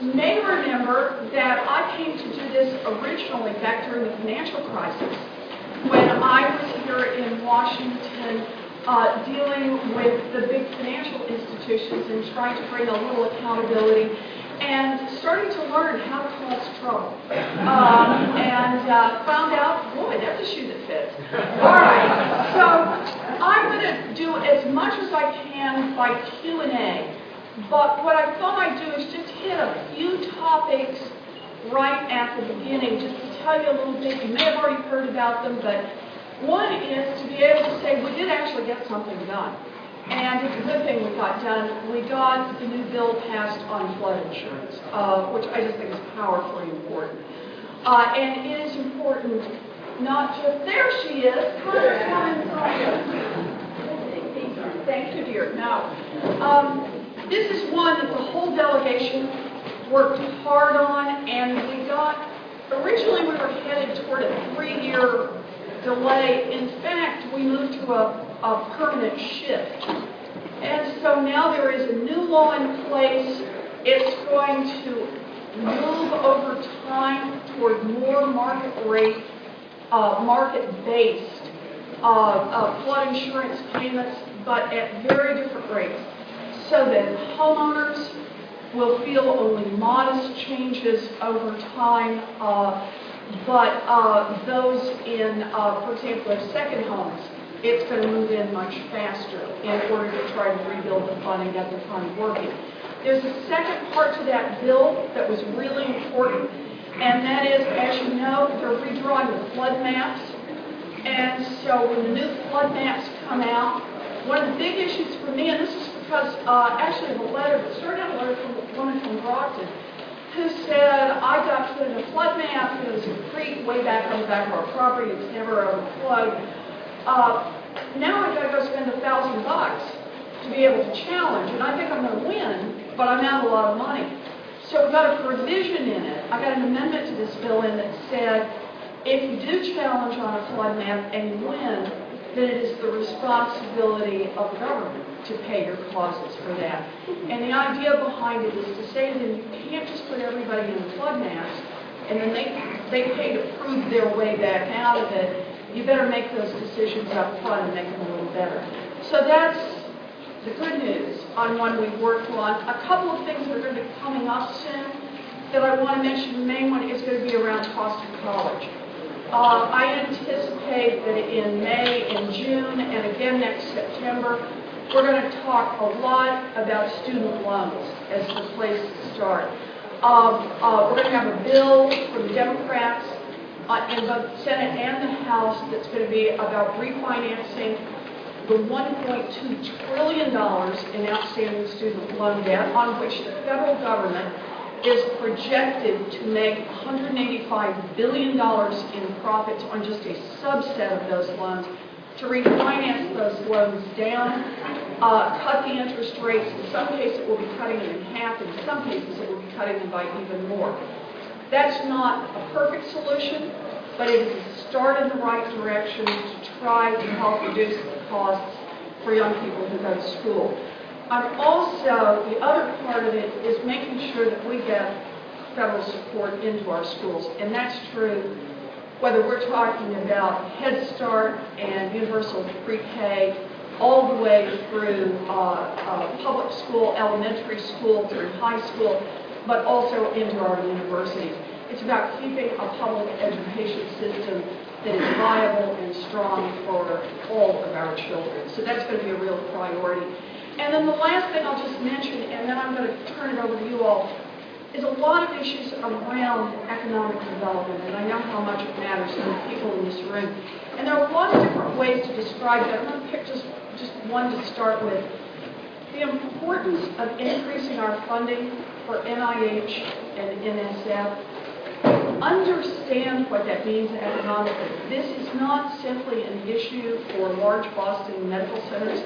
may remember that I came to do this originally back during the financial crisis when I was here in Washington dealing with the big financial institutions and trying to bring a little accountability and starting to learn how to cause trouble. And found out, boy, that's a shoe that fits. All right, so I'm going to do as much as I can by Q&A. But what I thought I'd do is just hit a few topics right at the beginning, just to tell you a little bit. You may have already heard about them, but one is to be able to say we did actually get something done. And it's a good thing we got done. We got the new bill passed on flood insurance, which I just think is powerfully important. And it is important not just, there she is. Thank you, dear. Now, this is one that the whole delegation worked hard on, and we got, originally we were headed toward a 3-year delay. In fact, we moved to a permanent shift. And so now there is a new law in place. It's going to move over time toward more market rate, market-based flood insurance payments, but at very different rates, so that homeowners will feel only modest changes over time, but those in, for example, their second homes, it's going to move in much faster in order to try to rebuild the fund and get the fund working. There's a second part to that bill that was really important, and that is, as you know, they're redrawing the flood maps. And so when the new flood maps come out, one of the big issues for me, and this is because actually the letter, it started out a letter from a woman from Brockton, who said, I got put in a flood map, it was a creek way back on the back of our property, it's never overflowed. Now I've got to go spend $1,000 to be able to challenge, and I think I'm going to win, but I'm out a lot of money. So we've got a provision in it. I got an amendment to this bill in that said, if you do challenge on a flood map and you win, then it is the responsibility of the government to pay your causes for that. And the idea behind it is to say that you can't just put everybody in the flood maps and then they pay to prove their way back out of it. You better make those decisions up front and make them a little better. So that's the good news on one we've worked on. A couple of things that are going to be coming up soon that I want to mention. The main one is going to be around cost of college. I anticipate that in May and June and again next September, we're going to talk a lot about student loans as the place to start. We're going to have a bill from the Democrats in both the Senate and the House that's going to be about refinancing the $1.2 trillion in outstanding student loan debt, on which the federal government is projected to make $185 billion in profits on just a subset of those loans, to refinance those loans down, cut the interest rates. In some cases it will be cutting them in half, in some cases it will be cutting them by even more. That's not a perfect solution, but it is a start in the right direction to try to help reduce the costs for young people who go to school. Also, the other part of it is making sure that we get federal support into our schools, and that's true whether we're talking about Head Start and universal pre-K, all the way through public school, elementary school, through high school, but also into our universities. It's about keeping a public education system that is viable and strong for all of our children. So that's going to be a real priority. And then the last thing I'll just mention, and then I'm going to turn it over to you all, is a lot of issues around economic development, and I know how much it matters to the people in this room. And there are lots of different ways to describe that. I'm going to pick just one to start with. The importance of increasing our funding for NIH and NSF. Understand what that means economically. This is not simply an issue for large Boston medical centers.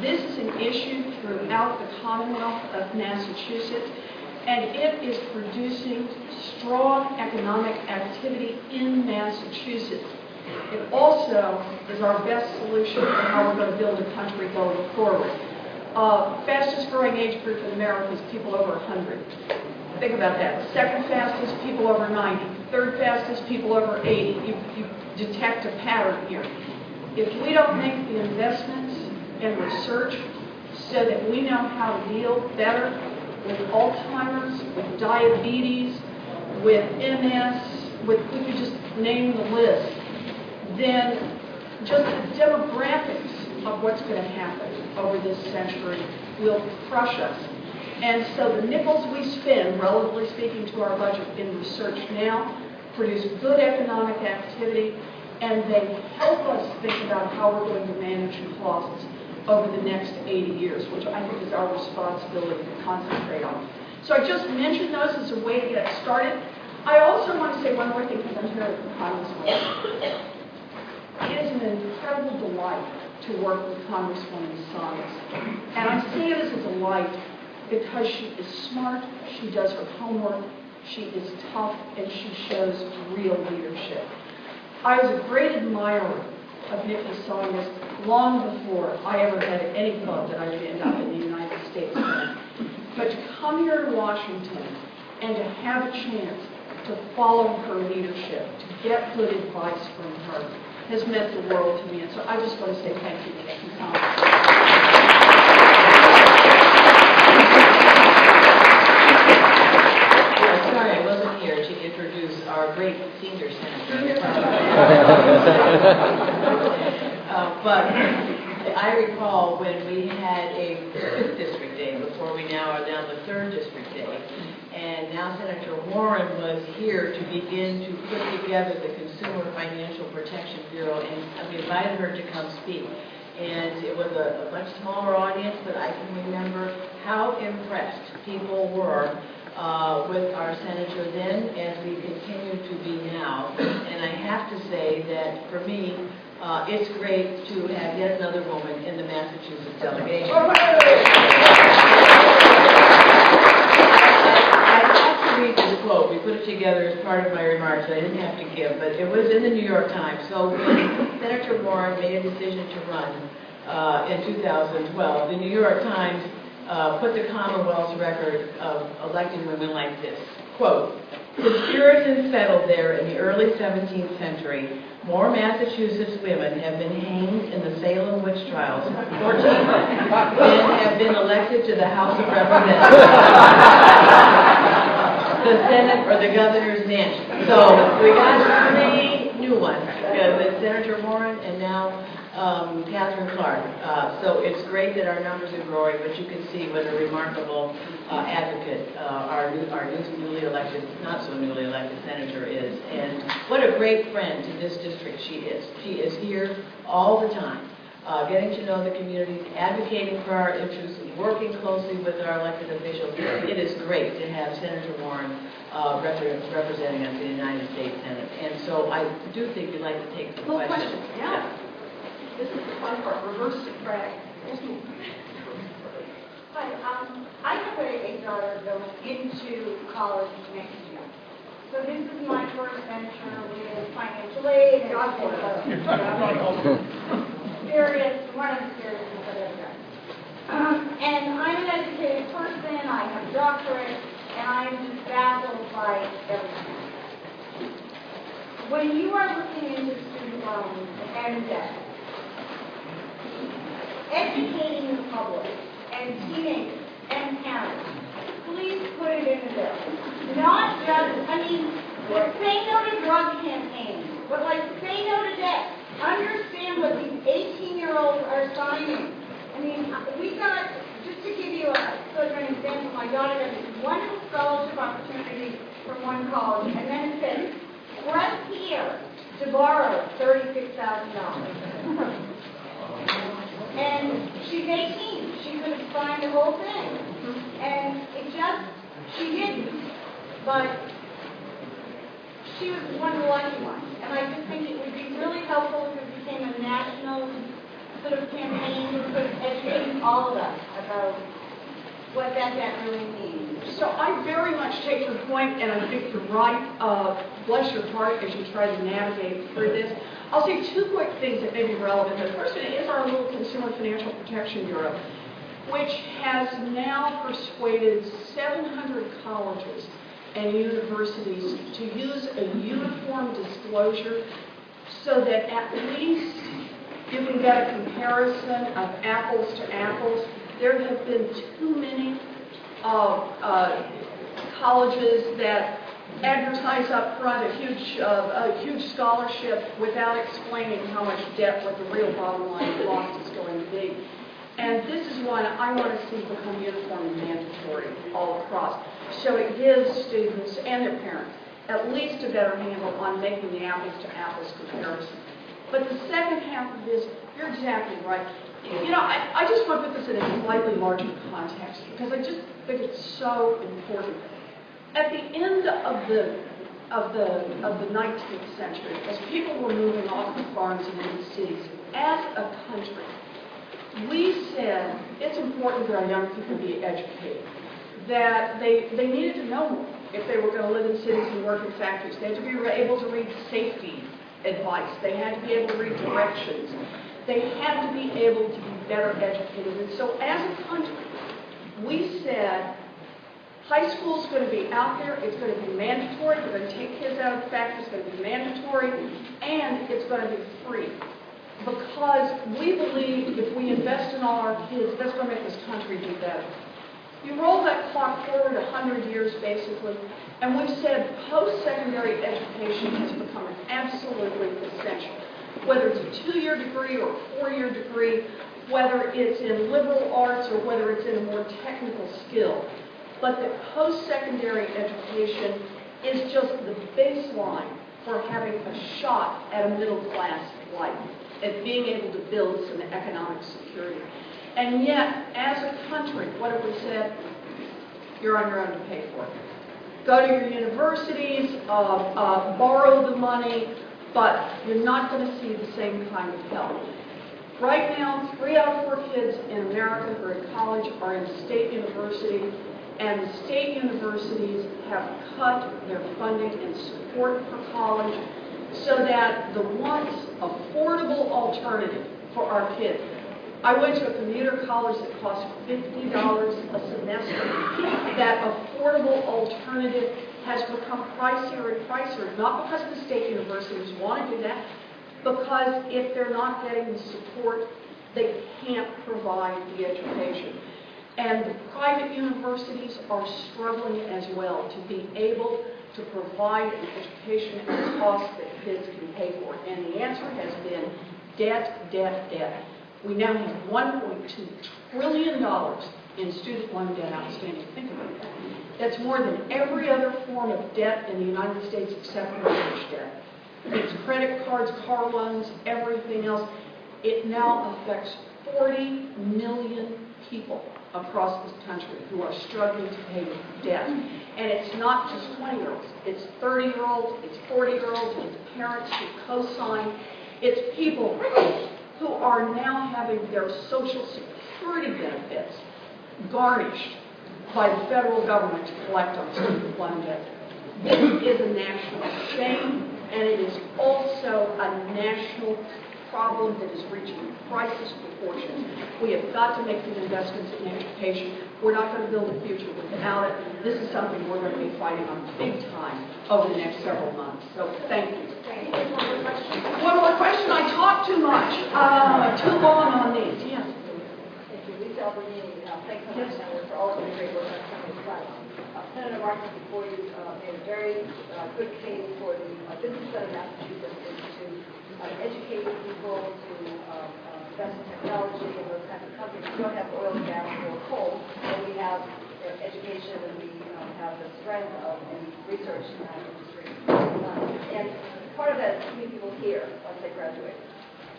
This is an issue throughout the Commonwealth of Massachusetts, and it is producing strong economic activity in Massachusetts. It also is our best solution for how we're going to build a country going forward. Fastest growing age group in America is people over 100. Think about that. Second fastest, people over 90. Third fastest, people over 80. You detect a pattern here. If we don't make the investments in research so that we know how to deal better with Alzheimer's, with diabetes, with MS, we could just name the list, then just the demographics of what's going to happen over this century will crush us. And so the nickels we spend, relatively speaking to our budget in research now, produce good economic activity, and they help us think about how we're going to manage costs over the next 80 years, which I think is our responsibility to concentrate on. So I just mentioned those as a way to get started. I also want to say one more thing because I'm here at the Congresswoman. It is an incredible delight to work with Congresswoman Saunders. And I say it as a delight because she is smart, she does her homework, she is tough, and she shows real leadership. I was a great admirer of Nikki Saunders long before I ever had any thought that I would end up in the United States Senate. But to come here to Washington and to have a chance to follow her leadership, to get good advice from her, has meant the world to me. And so I just want to say thank you, Nikki Saunders. Sorry, I wasn't here to introduce our great senior senator. But I recall when we had a 5th district day before we now are down the 3rd district day, and now Senator Warren was here to begin to put together the Consumer Financial Protection Bureau, and we invited her to come speak. And it was a much smaller audience, but I can remember how impressed people were with our senator then, as we continue to be now. And I have to say that for me, it's great to have yet another woman in the Massachusetts delegation. I have to read this quote. We put it together as part of my remarks. I didn't have to give, but it was in the New York Times. So when Senator Warren made a decision to run in 2012, the New York Times put the Commonwealth's record of electing women like this. Quote, "Since Puritans settled there in the early 17th century, more Massachusetts women have been hanged in the Salem witch trials, 14 than have been elected to the House of Representatives, the Senate, or the governor's mansion." So we got 3 new ones, with Senator Warren and now Catherine Clark. So it's great that our numbers are growing, but you can see what a remarkable advocate our newly elected, not so newly elected senator is. And what a great friend to this district she is. She is here all the time, getting to know the communities, advocating for our interests, working closely with our elected officials. It is great to have Senator Warren representing us in the United States Senate. And so I do think you'd like to take the question. Yeah. This is the fun part, reverse drag. Hi, I have a daughter going into college next year. So this is my first venture with financial aid and one of the serious that I've done. And I'm an educated person, I have a doctorate, and I'm just baffled by everything. When you are looking into student loans and debt, educating the public and teenagers and parents, please put it in the bill. Not just, say no to drug campaigns, but say no to debt. Understand what these 18-year-olds are signing. We got, just to give you an example, my daughter got this wonderful scholarship opportunity from one college, and then it said, press here to borrow $36,000. And she's 18. She could have signed the whole thing. And she didn't. But she was one of the lucky ones. And I just think it would be really helpful if it became a national sort of campaign, sort of educating all of us about what that really means. So I very much take your point, and I think you're right. Bless your heart as you try to navigate through this. I'll say 2 quick things that may be relevant. The first one is our little Consumer Financial Protection Bureau. which has now persuaded 700 colleges and universities to use a uniform disclosure so that at least you can get a comparison of apples to apples. There have been too many colleges that advertise up front a huge scholarship without explaining how much debt, what the real bottom line loss is going to be. And this is one I want to see become uniform and mandatory all across. So it gives students and their parents at least a better handle on making the apples to apples comparison. But the second half of this, you're exactly right. You know, I just want to put this in a slightly larger context because I just think it's so important. At the end of the 19th century, as people were moving off the farms and into cities, as a country, we said it's important that our young people be educated, that they needed to know more if they were going to live in cities and work in factories. They had to be able to read safety advice. They had to be able to read directions. They had to be able to be better educated. And so as a country, we said, high school is going to be out there, it's going to be mandatory, we're going to take kids out of the factory, it's going to be mandatory, and it's going to be free. Because we believe if we invest in all our kids, that's going to make this country do better. You roll that clock forward 100 years, basically, and we've said post-secondary education has become absolutely essential. Whether it's a 2-year degree or a 4-year degree, whether it's in liberal arts or whether it's in a more technical skill. But that post-secondary education is just the baseline for having a shot at a middle-class life, at being able to build some economic security. And yet, as a country, what have we said? You're on your own to pay for it. Go to your universities, borrow the money, but you're not going to see the same kind of help. Right now, 3 out of 4 kids in America who are in college are in state university, and the state universities have cut their funding and support for college so that the once affordable alternative for our kids. I went to a commuter college that cost $50 a semester. That affordable alternative has become pricier and pricier, not because the state universities want to do that, because if they're not getting the support, they can't provide the education. And the private universities are struggling as well to be able to provide an education at a cost that kids can pay for. And the answer has been debt, debt, debt. We now have $1.2 trillion in student loan debt outstanding. Think about that. That's more than every other form of debt in the United States except mortgage debt. It's credit cards, car loans, everything else. It now affects 40 million people across this country who are struggling to pay debt. And it's not just 20-year-olds. It's 30-year-olds, it's 40-year-olds, it's parents who co-sign. It's people who are now having their Social Security benefits garnished by the federal government to collect on student loan debt. This is a national shame, and it is also a national problem that is reaching crisis proportions. We have got to make the investments in education. We're not going to build a future without it. This is something we're going to be fighting on big time over the next several months. So thank you. One more question. I talk too much. Too long on these. Yes. Thank you. Lisa Albernini, thanks so much for all of the great work on Sunday class. Senator Martin, before you made a very good case for the Business Center of Massachusetts Institute educate people to invest in technology and those kinds of companies. We don't have oil, gas, or coal, but we have education and we have the strength of the research industry. And part of that is keeping people here once they graduate.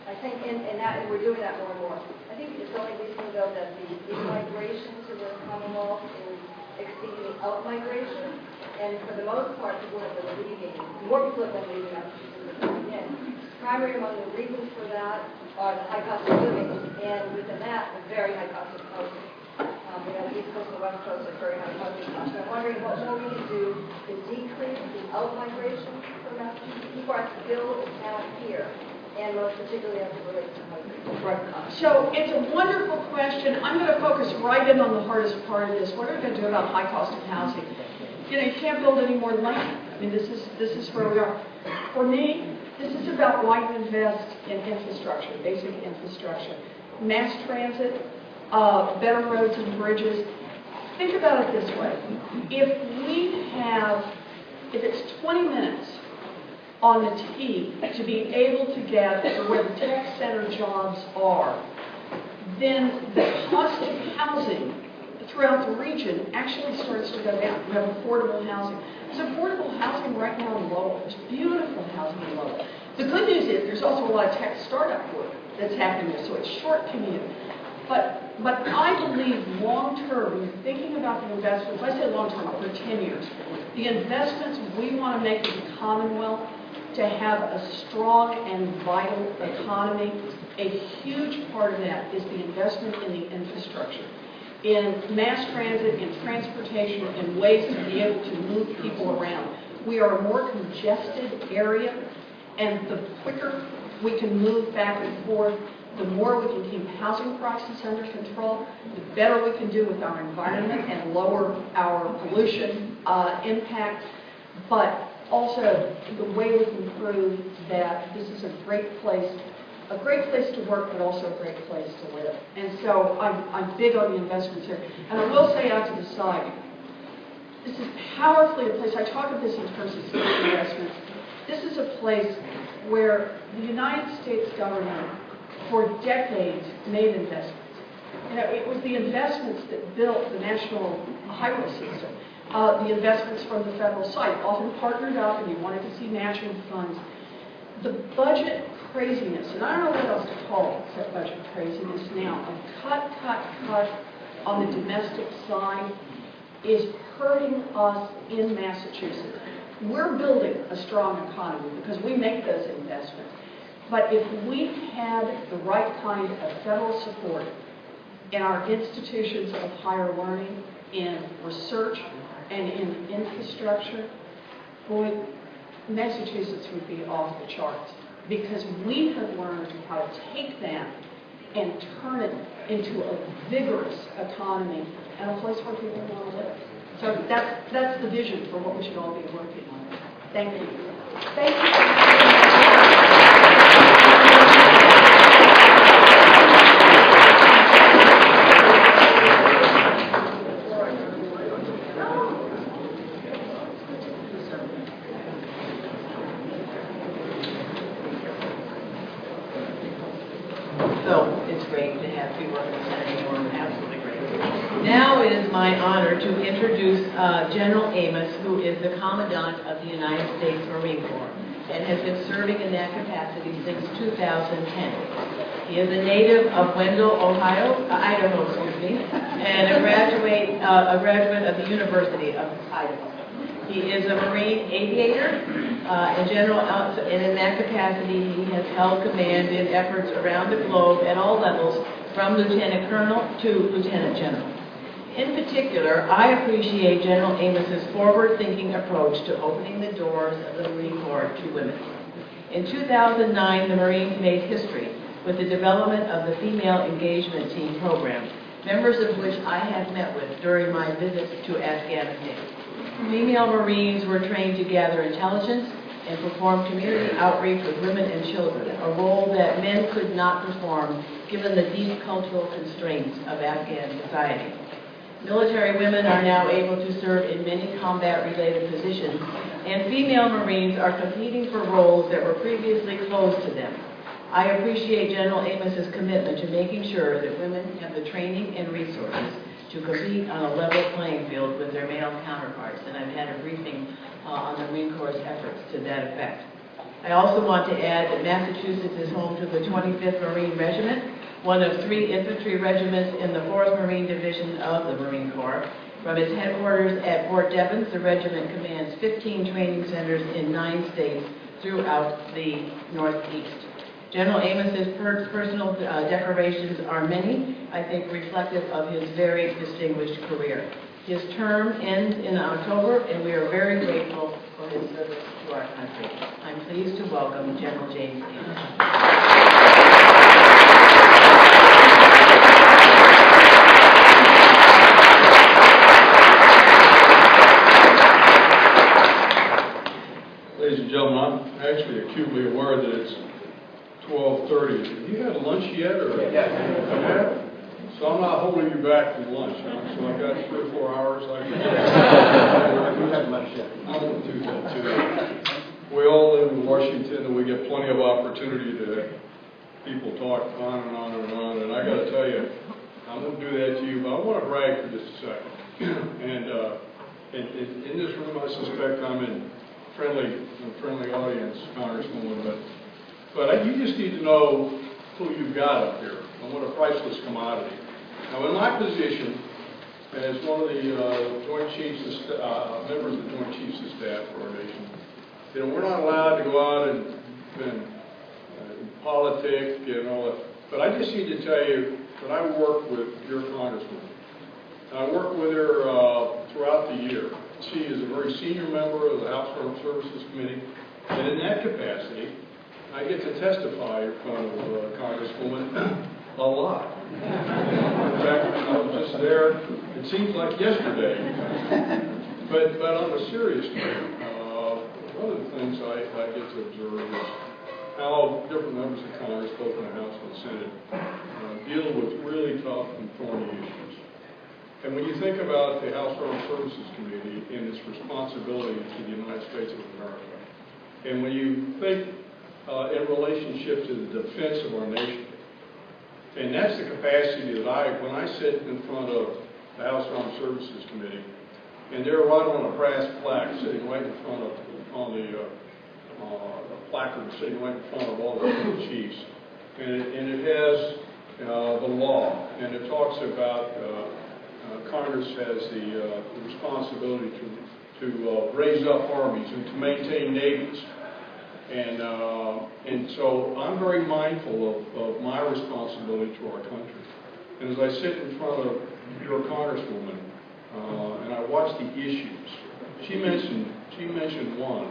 I think in that, and we're doing that more and more. I think it's only recently, though, that the in-migration to the Commonwealth is exceeding the out-migration. And for the most part, people have been leaving. More people have been leaving Massachusetts than coming in. Primary among the reasons for that are the high cost of living, and within that, the very high cost of housing. The East Coast and the West Coast are very high housing costs. So I'm wondering what more we can do to decrease the out-migration from Massachusetts. People are still now here, and most particularly as it relates to housing? Right. So it's a wonderful question. I'm going to focus right in on the hardest part of this. What are we going to do about high cost of housing? You know, you can't build any more land. I mean, this is where we are. For me, this is about why to invest in infrastructure, basic infrastructure, mass transit, better roads and bridges. Think about it this way. If it's 20 minutes on the T to be able to get to where the tech center jobs are, then the cost of housing throughout the region actually starts to go down. You have affordable housing. There's affordable housing right now in Lowell. There's beautiful housing in Lowell. The good news is there's also a lot of tech startup work that's happening there, so it's short commute. But I believe long-term, when you're thinking about the investments, I say long-term, for 10 years, the investments we want to make in the Commonwealth to have a strong and vital economy, a huge part of that is the investment in the infrastructure, in mass transit, in transportation, in ways to be able to move people around. We are a more congested area, and the quicker we can move back and forth, the more we can keep housing prices under control, the better we can do with our environment and lower our pollution impact, but also the way we can prove that this is a great place to work, but also a great place to live. And so I'm big on the investments here. And I will say out to the side, this is powerfully a place, I talk of this in terms of state investments, this is a place where the United States government for decades made investments. You know, it was the investments that built the national highway system, the investments from the federal side, often partnered up, and you wanted to see matching funds. The budget craziness, and I don't know what else to call it except budget craziness now, of cut on the domestic side is hurting us in Massachusetts. We're building a strong economy because we make those investments. But if we had the right kind of federal support in our institutions of higher learning, in research, and in infrastructure, boy, Massachusetts would be off the charts. Because we have learned how to take that and turn it into a vigorous economy and a place where people want to live. So that's the vision for what we should all be working on. Thank you. Thank you. So it's great to have you working with Senator Warren, absolutely great. Now it is my honor to introduce General Amos, who is the Commandant of the United States Marine Corps and has been serving in that capacity since 2010. He is a native of Wendell, Idaho, and a graduate of the University of Idaho. He is a Marine aviator, and in that capacity, he has held command in efforts around the globe at all levels, from Lieutenant Colonel to Lieutenant General. In particular, I appreciate General Amos's forward-thinking approach to opening the doors of the Marine Corps to women. In 2009, the Marines made history with the development of the Female Engagement Team program, members of which I have met with during my visits to Afghanistan. Female Marines were trained to gather intelligence and perform community outreach with women and children, a role that men could not perform given the deep cultural constraints of Afghan society. Military women are now able to serve in many combat-related positions, and female Marines are competing for roles that were previously closed to them. I appreciate General Amos's commitment to making sure that women have the training and resources to compete on a level playing field with their male counterparts, and I've had a briefing on the Marine Corps' efforts to that effect. I also want to add that Massachusetts is home to the 25th Marine Regiment, one of 3 infantry regiments in the 4th Marine Division of the Marine Corps. From its headquarters at Fort Devens, the regiment commands 15 training centers in 9 states throughout the Northeast. General Amos's personal decorations are many, I think reflective of his very distinguished career. His term ends in October, and we are very grateful for his service to our country. I'm pleased pleased to welcome General James King. Ladies and gentlemen, I'm actually acutely aware that it's 12:30. Have you had lunch yet, or? Yeah. So I'm not holding you back from lunch, huh? So I got 3 or 4 hours. We haven't much yet. I won't do that too. We all live in Washington, and we get plenty of opportunity to have people talk on and on and on. And I got to tell you, I'm going to do that to you, but I want to brag for just a second. And in this room, I suspect I'm in friendly audience, Congresswoman, but you just need to know who you've got up here and what a priceless commodity. Now, in my position as one of the Joint Chiefs of members of the Joint Chiefs of Staff for our nation, you know, we're not allowed to go out and politic and all that. But I just need to tell you that I work with your Congresswoman. I work with her throughout the year. She is a very senior member of the House Armed Services Committee, and in that capacity, I get to testify in front of Congresswoman a lot. In fact, I was just there, it seems like yesterday. But on a serious note, one of the things I get to observe is how different members of Congress, both in the House and the Senate, deal with really tough and thorny issues. And when you think about the House Armed Services Committee and its responsibility to the United States of America, and when you think in relationship to the defense of our nation, and that's the capacity that when I sit in front of the House Armed Services Committee, and they're right on a brass plaque sitting right in front of, the placard sitting right in front of all the chiefs, and it has the law, and it talks about Congress has the responsibility to raise up armies and to maintain navies. And so I'm very mindful of my responsibility to our country. And as I sit in front of your Congresswoman and I watch the issues, she mentioned one,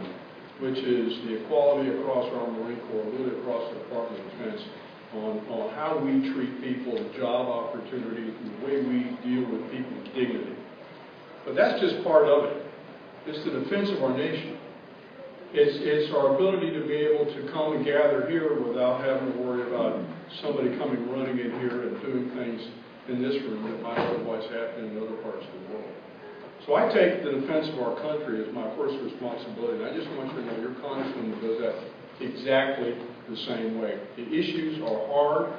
which is the equality across our Marine Corps, really across the Department of Defense, on how we treat people, the job opportunities, and the way we deal with people with dignity. But that's just part of it. It's the defense of our nation. It's our ability to be able to come and gather here without having to worry about somebody coming running in here and doing things in this room that might otherwise happen in other parts of the world. So I take the defense of our country as my first responsibility, and I just want you to know your Congresswoman does that exactly the same way. The issues are hard.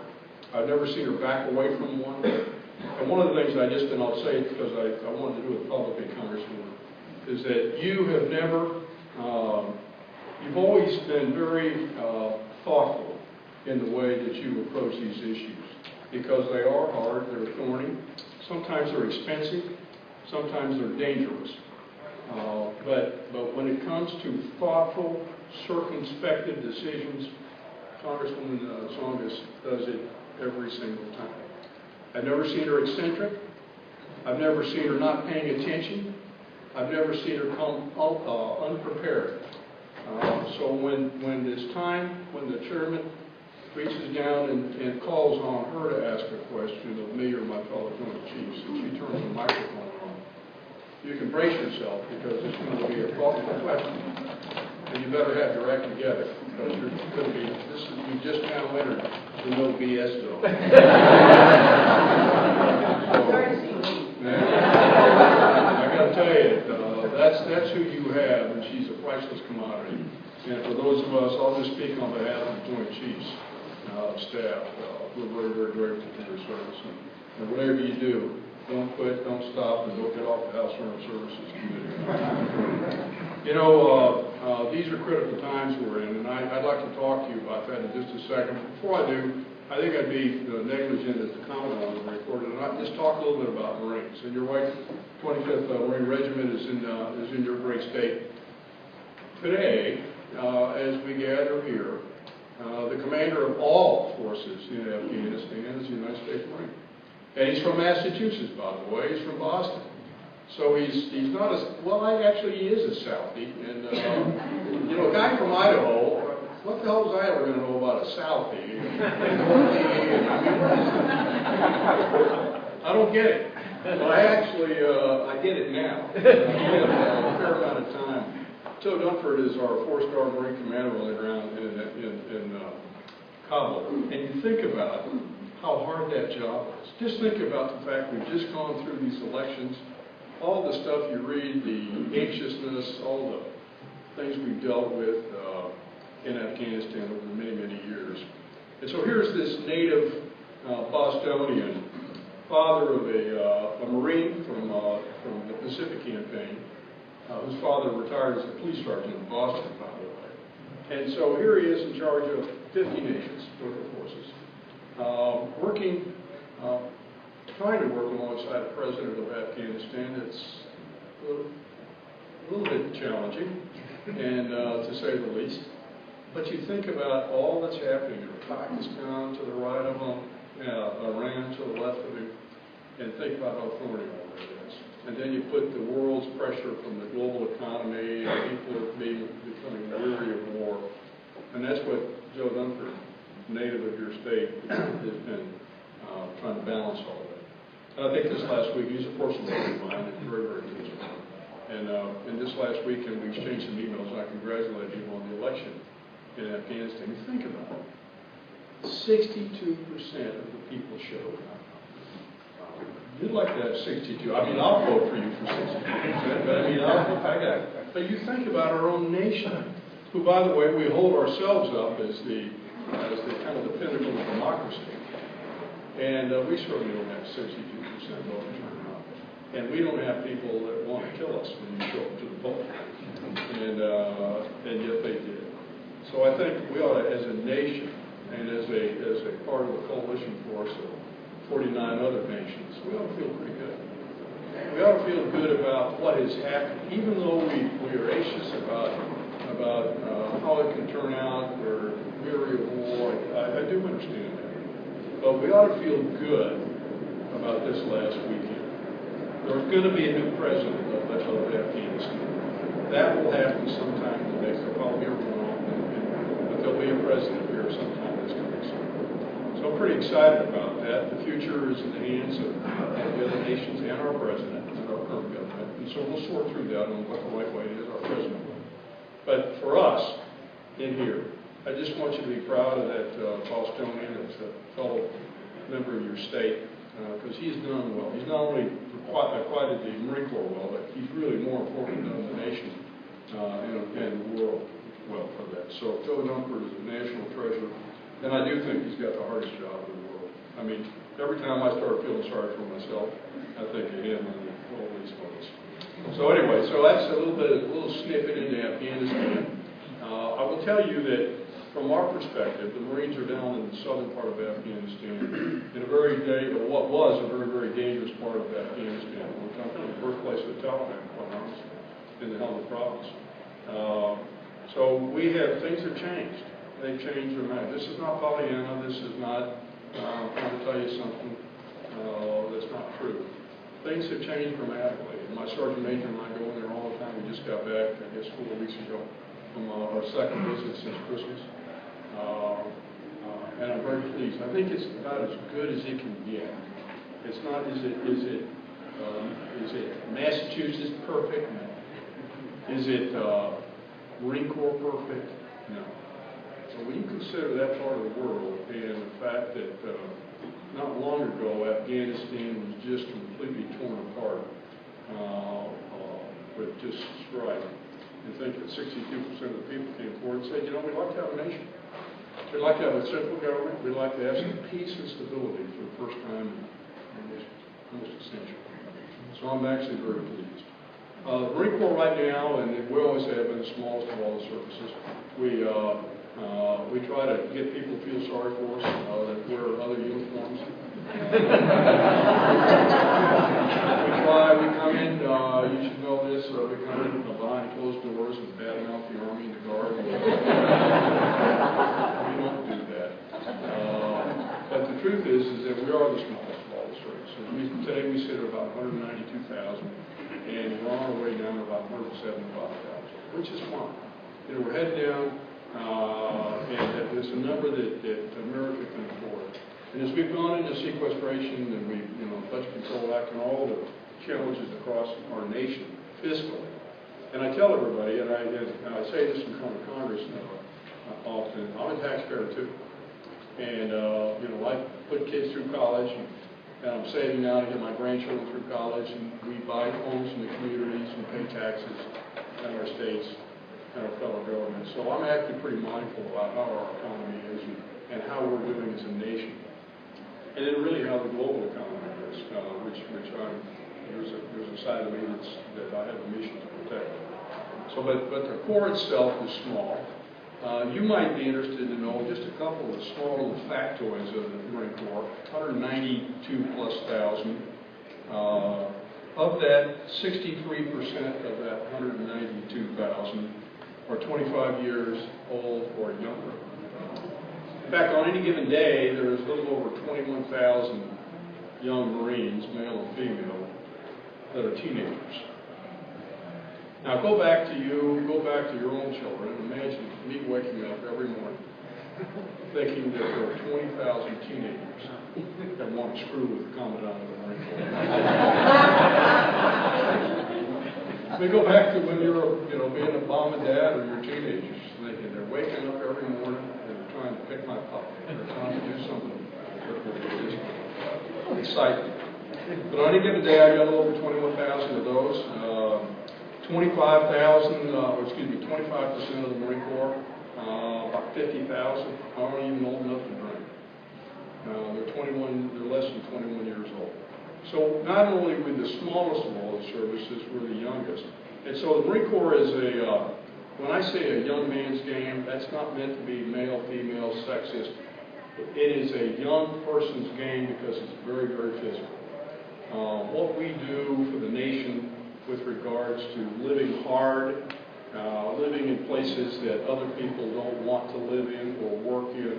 I've never seen her back away from one. And one of the things and I'll say it because I wanted to do it publicly, Congresswoman, is that you have never, you've always been very thoughtful in the way that you approach these issues, because they are hard, they're thorny, sometimes they're expensive, sometimes they're dangerous. But when it comes to thoughtful, circumspective decisions, Congresswoman Tsongas does it every single time. I've never seen her eccentric. I've never seen her not paying attention. I've never seen her come unprepared. So when it's time, when the chairman reaches down and calls on her to ask a question of me or my fellow Joint Chiefs, and she turns the microphone on, you can brace yourself, because it's going to be a thoughtful question. And you better have your act together, because you're going to be, you just now entered the no BS zone. I got to tell you, that's who you have, and she's a priceless commodity. And for those of us, I'll just speak on behalf of the Joint Chiefs staff. We're very, very grateful for your service. And whatever you do, don't quit, don't stop, and don't get off the House Armed Services Committee. You know, these are critical times we're in, and I'd like to talk to you about that in just a second. Before I do, I think I'd be negligent to comment on the report, and I'll just talk a little bit about Marines. And you're right, 25th Marine Regiment is in your great state. Today, as we gather here, the commander of all forces in Afghanistan is the United States Marine. And he's from Massachusetts, by the way. He's from Boston. So he's not as, well, actually he is a Southie. And, you know, a guy from Idaho what the hell was I ever gonna know about a Southie? And Northie, and I mean, what is it? I don't get it. Well, I actually, I get it now. I spent a fair amount of time. Joe Dunford is our 4-star Marine commander on the ground in Kabul. And you think about how hard that job is. Just think about the fact we've just gone through these elections, all the stuff you read, the anxiousness, all the things we've dealt with in Afghanistan over many, many years. And so here's this native Bostonian, father of a Marine from the Pacific Campaign, whose father retired as a police sergeant in Boston, by the way. And so here he is in charge of 50 nations, local forces, working, trying to work alongside the president of Afghanistan. It's a little bit challenging, and to say the least. But you think about all that's happening in Pakistan to the right of him, Iran to the left of him, and think about how thorny all that is. And then you put the world's pressure from the global economy, and people are becoming weary of war. And that's what Joe Dunford, native of your state, has been trying to balance all of that. And I think this last week, he's a personal friend of mine, and very, very good. And this last weekend, we exchanged some emails, and I congratulate him on the election in Afghanistan. You think about it. 62% of the people showed up. You'd like to have 62. I mean, I'll vote for you for 62%, but I mean, but you think about our own nation, who, by the way, we hold ourselves up as the kind of the pinnacle of democracy. And we certainly don't have 62% voter turnout. And we don't have people that want to kill us when you show up to the poll. And yet they did. So I think we ought to, as a nation, and as a part of the coalition force of 49 other nations, we ought to feel pretty good. We ought to feel good about what has happened, even though we are anxious about how it can turn out. We're weary of war. I do understand that. But we ought to feel good about this last weekend. There's going to be a new president of Afghanistan. That will happen sometime in the next, they'll probably be wrong, but there'll be a president here sometime this coming summer. So I'm pretty excited about that. The future is in the hands of the other nations and our president and our current government. And so we'll sort through that on what the right way is, our president will. But for us, in here, I just want you to be proud of that Bostonian as a fellow member of your state, because he's done well. He's not only acquired the Marine Corps well, but he's really more important done the nation and the world well for that. So Joe Dunford is a national treasure, and I do think he's got the hardest job in the world. I mean, every time I start feeling sorry for myself, I think of him and all these folks. So anyway, so that's a little snippet into Afghanistan. I will tell you that from our perspective, the Marines are down in the southern part of Afghanistan in a what was a very, very dangerous part of Afghanistan. We're talking about the birthplace of the Taliban, quite honestly, in the Helmand province. So things have changed. They've changed dramatically. This is not Pollyanna. This is not trying to tell you something that's not true. Things have changed dramatically. My sergeant major and I go in there all the time. We just got back, I guess, 4 weeks ago from our second visit since Christmas. And I'm very pleased. I think it's about as good as it can get. It's not, is it Massachusetts perfect? No. Is it Marine Corps perfect? No. So when you consider that part of the world and the fact that not long ago Afghanistan was just completely torn apart with just strife, and think that 62% of the people came forward and said, you know, we'd like to have a nation. We'd like to have a central government. We'd like to have some peace and stability for the first time in almost a century. So I'm actually very pleased. The Marine Corps right now, and we always have been the smallest of all the services, we try to get people to feel sorry for us, that wear other uniforms. We come in, you should know this, we come in behind closed doors and badmouth the Army and the Guard. We don't do that. But the truth is that we are the smallest of all the services. Today we sit at about 192,000, and we're on our way down to about 175,000, which is fine. You know, we're heading down and that it's a number that America can afford. And as we've gone into sequestration and we, Budget Control Act and all the challenges across our nation fiscally, and I tell everybody, and I say this in front of Congress often, I'm a taxpayer too. And, I put kids through college, and I'm saving now to get my grandchildren through college, and we buy homes in the communities and pay taxes in our states and our federal government. So I'm actually pretty mindful about how our economy is and how we're doing as a nation. And then really how the global economy is, there's a side of me that I have a mission to protect. So, but the Corps itself is small. You might be interested to know just a couple of the small little factoids of the Marine Corps. 192,000+. Of that, 63% of that 192,000 are 25 years old or younger. In fact, on any given day, there's a little over 21,000 young Marines, male and female, that are teenagers. Now go back to your own children, and imagine me waking up every morning thinking that there are 20,000 teenagers that want to screw with the Commandant of the Marine Corps. We go back to when you're, being a mom and dad or your teenagers, thinking they're waking up every morning and they're trying to pick my pocket. They're trying to do something exciting. But on any given day, I got a little over 21,000 of those. 25% of the Marine Corps, about 50,000 aren't even old enough to drink. They're less than 21 years old. So not only are we the smallest of all the services, we're the youngest. And so the Marine Corps is when I say a young man's game, that's not meant to be male, female, sexist. It is a young person's game because it's very, very physical. What we do for the nation with regards to living hard, living in places that other people don't want to live in or work in.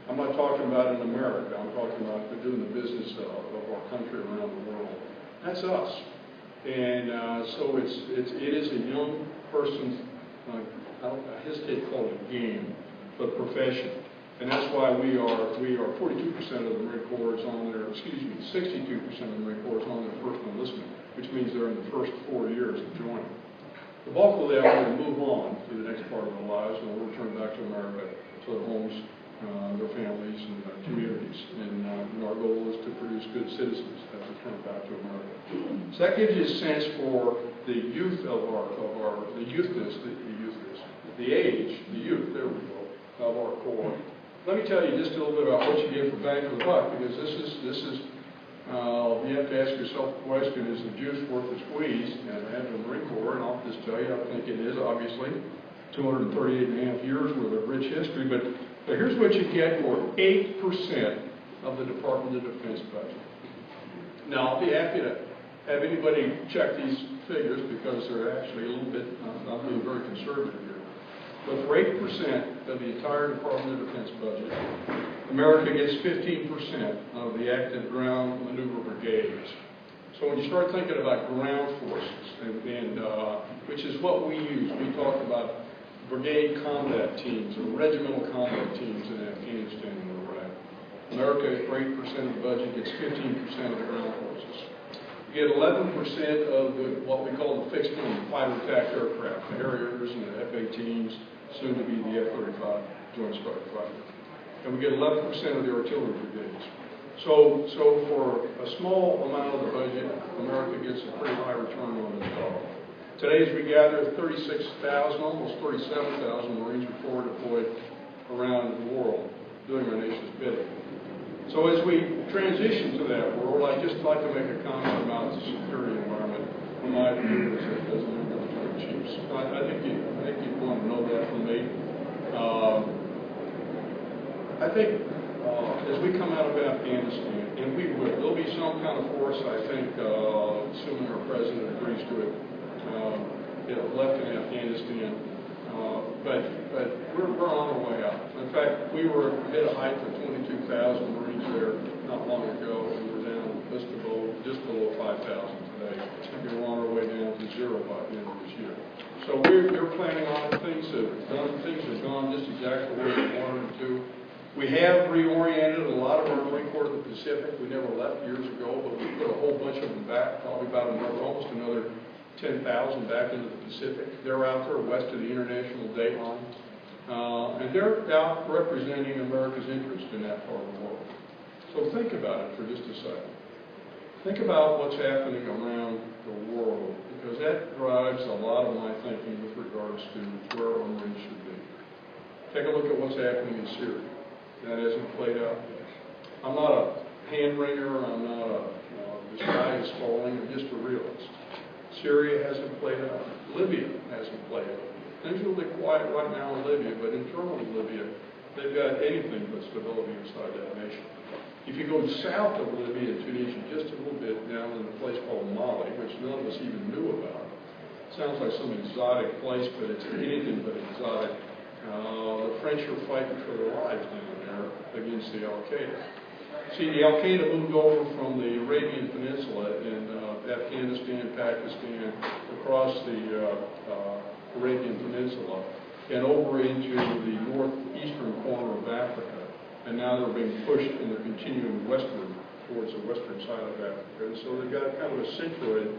I'm not talking about in America. I'm talking about doing the business of our country around the world. That's us. And so it is a young person's, I hesitate to call it a game, but profession. And that's why we are 42% of the Marine Corps is on their, 62% of the Marine Corps is on their first enlistment, which means they're in the first 4 years of joining. The bulk of them are going to move on to the next part of their lives and will return back to America, to their homes, their families, and their communities. And our goal is to produce good citizens that return back to America. So that gives you a sense for the youth of the youth, there we go, of our Corps. Let me tell you just a little bit about what you get for bang for the buck, because this is you have to ask yourself the question, is the juice worth the squeeze? And I have the Marine Corps, and I'll just tell you, I think it is, obviously. 238 and a half years with a rich history, but here's what you get for 8% of the Department of Defense budget. Now, I'll be happy to have anybody check these figures because they're actually a little bit, I'm being very conservative here. But for 8% of the entire Department of Defense budget, America gets 15% of the active ground maneuver brigades. So when you start thinking about ground forces, and which is what we use, we talk about brigade combat teams or regimental combat teams in Afghanistan and Iraq. America, for 8% of the budget, gets 15% of the ground forces. You get 11% of what we call the fixed wing fighter attack aircraft, the Harriers and the F-18s, soon to be the F-35 Joint Strike Fighter. And we get 11% of the artillery brigades. So for a small amount of the budget, America gets a pretty high return on its dollar. Today, as we gather, 36,000, almost 37,000 Marines are forward deployed around the world doing our nation's bidding. So as we transition to that world, I'd just like to make a comment about the security environment from my view as a military chief. I think you want to know that from me. I think as we come out of Afghanistan, and we will, there'll be some kind of force, I think, assuming our president agrees to it, left in Afghanistan. But we're on our way out. In fact, we hit a height of 22,000 Marines there not long ago, and we're down just below 5,000 today. And we're on our way down to 0 by the end of this year. So we're planning on it. Things have gone just exactly exactly where we wanted it to. We have reoriented a lot of our Marine Corps to the Pacific. We never left years ago, but we put a whole bunch of them back, probably about almost another 10,000 back into the Pacific. They're out there west of the international date line. And they're out representing America's interest in that part of the world. So think about it for just a second. Think about what's happening around the world, because that drives a lot of my thinking with regards to where our Marines should be. Take a look at what's happening in Syria. That hasn't played out yet. I'm not a hand-wringer, I'm not a, the sky is falling, I'm just a realist. Syria hasn't played out. Libya hasn't played out. Things are really quiet right now in Libya, but internally Libya, they've got anything but stability inside that nation. If you go south of Libya and Tunisia just a little bit, down in a place called Mali, which none of us even knew about, sounds like some exotic place, but it's anything but exotic. The French are fighting for their lives down there against the Al-Qaeda. See, the Al-Qaeda moved over from the Arabian Peninsula in Afghanistan, Pakistan, across the Arabian Peninsula, and over into the northeastern corner of Africa. And now they're being pushed and they're continuing westward towards the western side of Africa. And so they've got kind of a centroid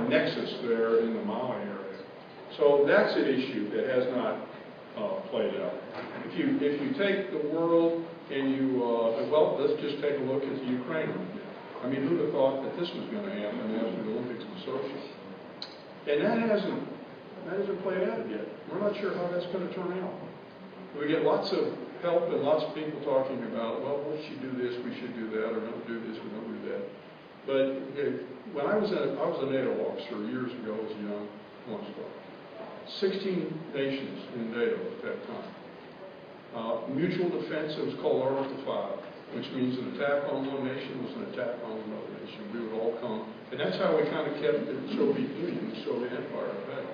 nexus there in the Mali area. So that's an issue that has not played out. If you take the world and you, well, let's just take a look at the Ukraine. I mean, who'd have thought that this was going to happen after the Olympics in Sochi? And that hasn't played out yet. We're not sure how that's going to turn out. We get lots of help and lots of people talking about, well, we should do this, we should do that, or don't do this, we don't do that. But when I was a NATO officer years ago as a young one-star. 16 nations in NATO at that time. Mutual defense, it was called Article 5, which means an attack on one nation was an attack on another nation. We would all come, and that's how we kind of kept the Soviet Union, the Soviet Empire at bay.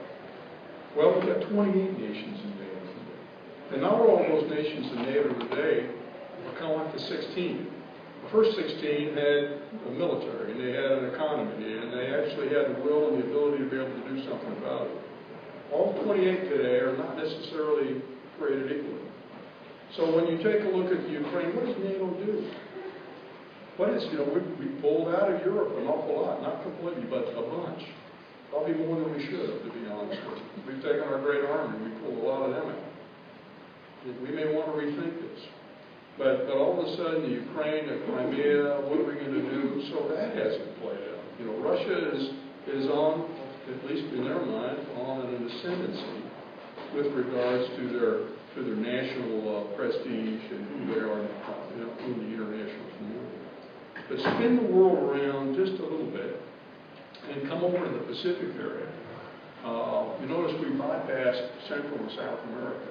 Well, we've got 28 nations in NATO today. And not all those nations in NATO today are kind of like the 16. The first 16 had a military, and they had an economy, and they actually had the will and the ability to be able to do something about it. All 28 today are not necessarily created equally. So when you take a look at the Ukraine, what does NATO do? What is, we pulled out of Europe an awful lot, not completely, but a bunch. Probably more than we should have, to be honest with you. We've taken our great army, we pulled a lot of them out. We may want to rethink this. But all of a sudden, the Ukraine, the Crimea, what are we going to do? So that hasn't played out. Russia is on, at least in their mind, on an ascendancy with regards to their national prestige and who they are in the international community. But spin the world around just a little bit and come over to the Pacific area. You notice we bypassed Central and South America,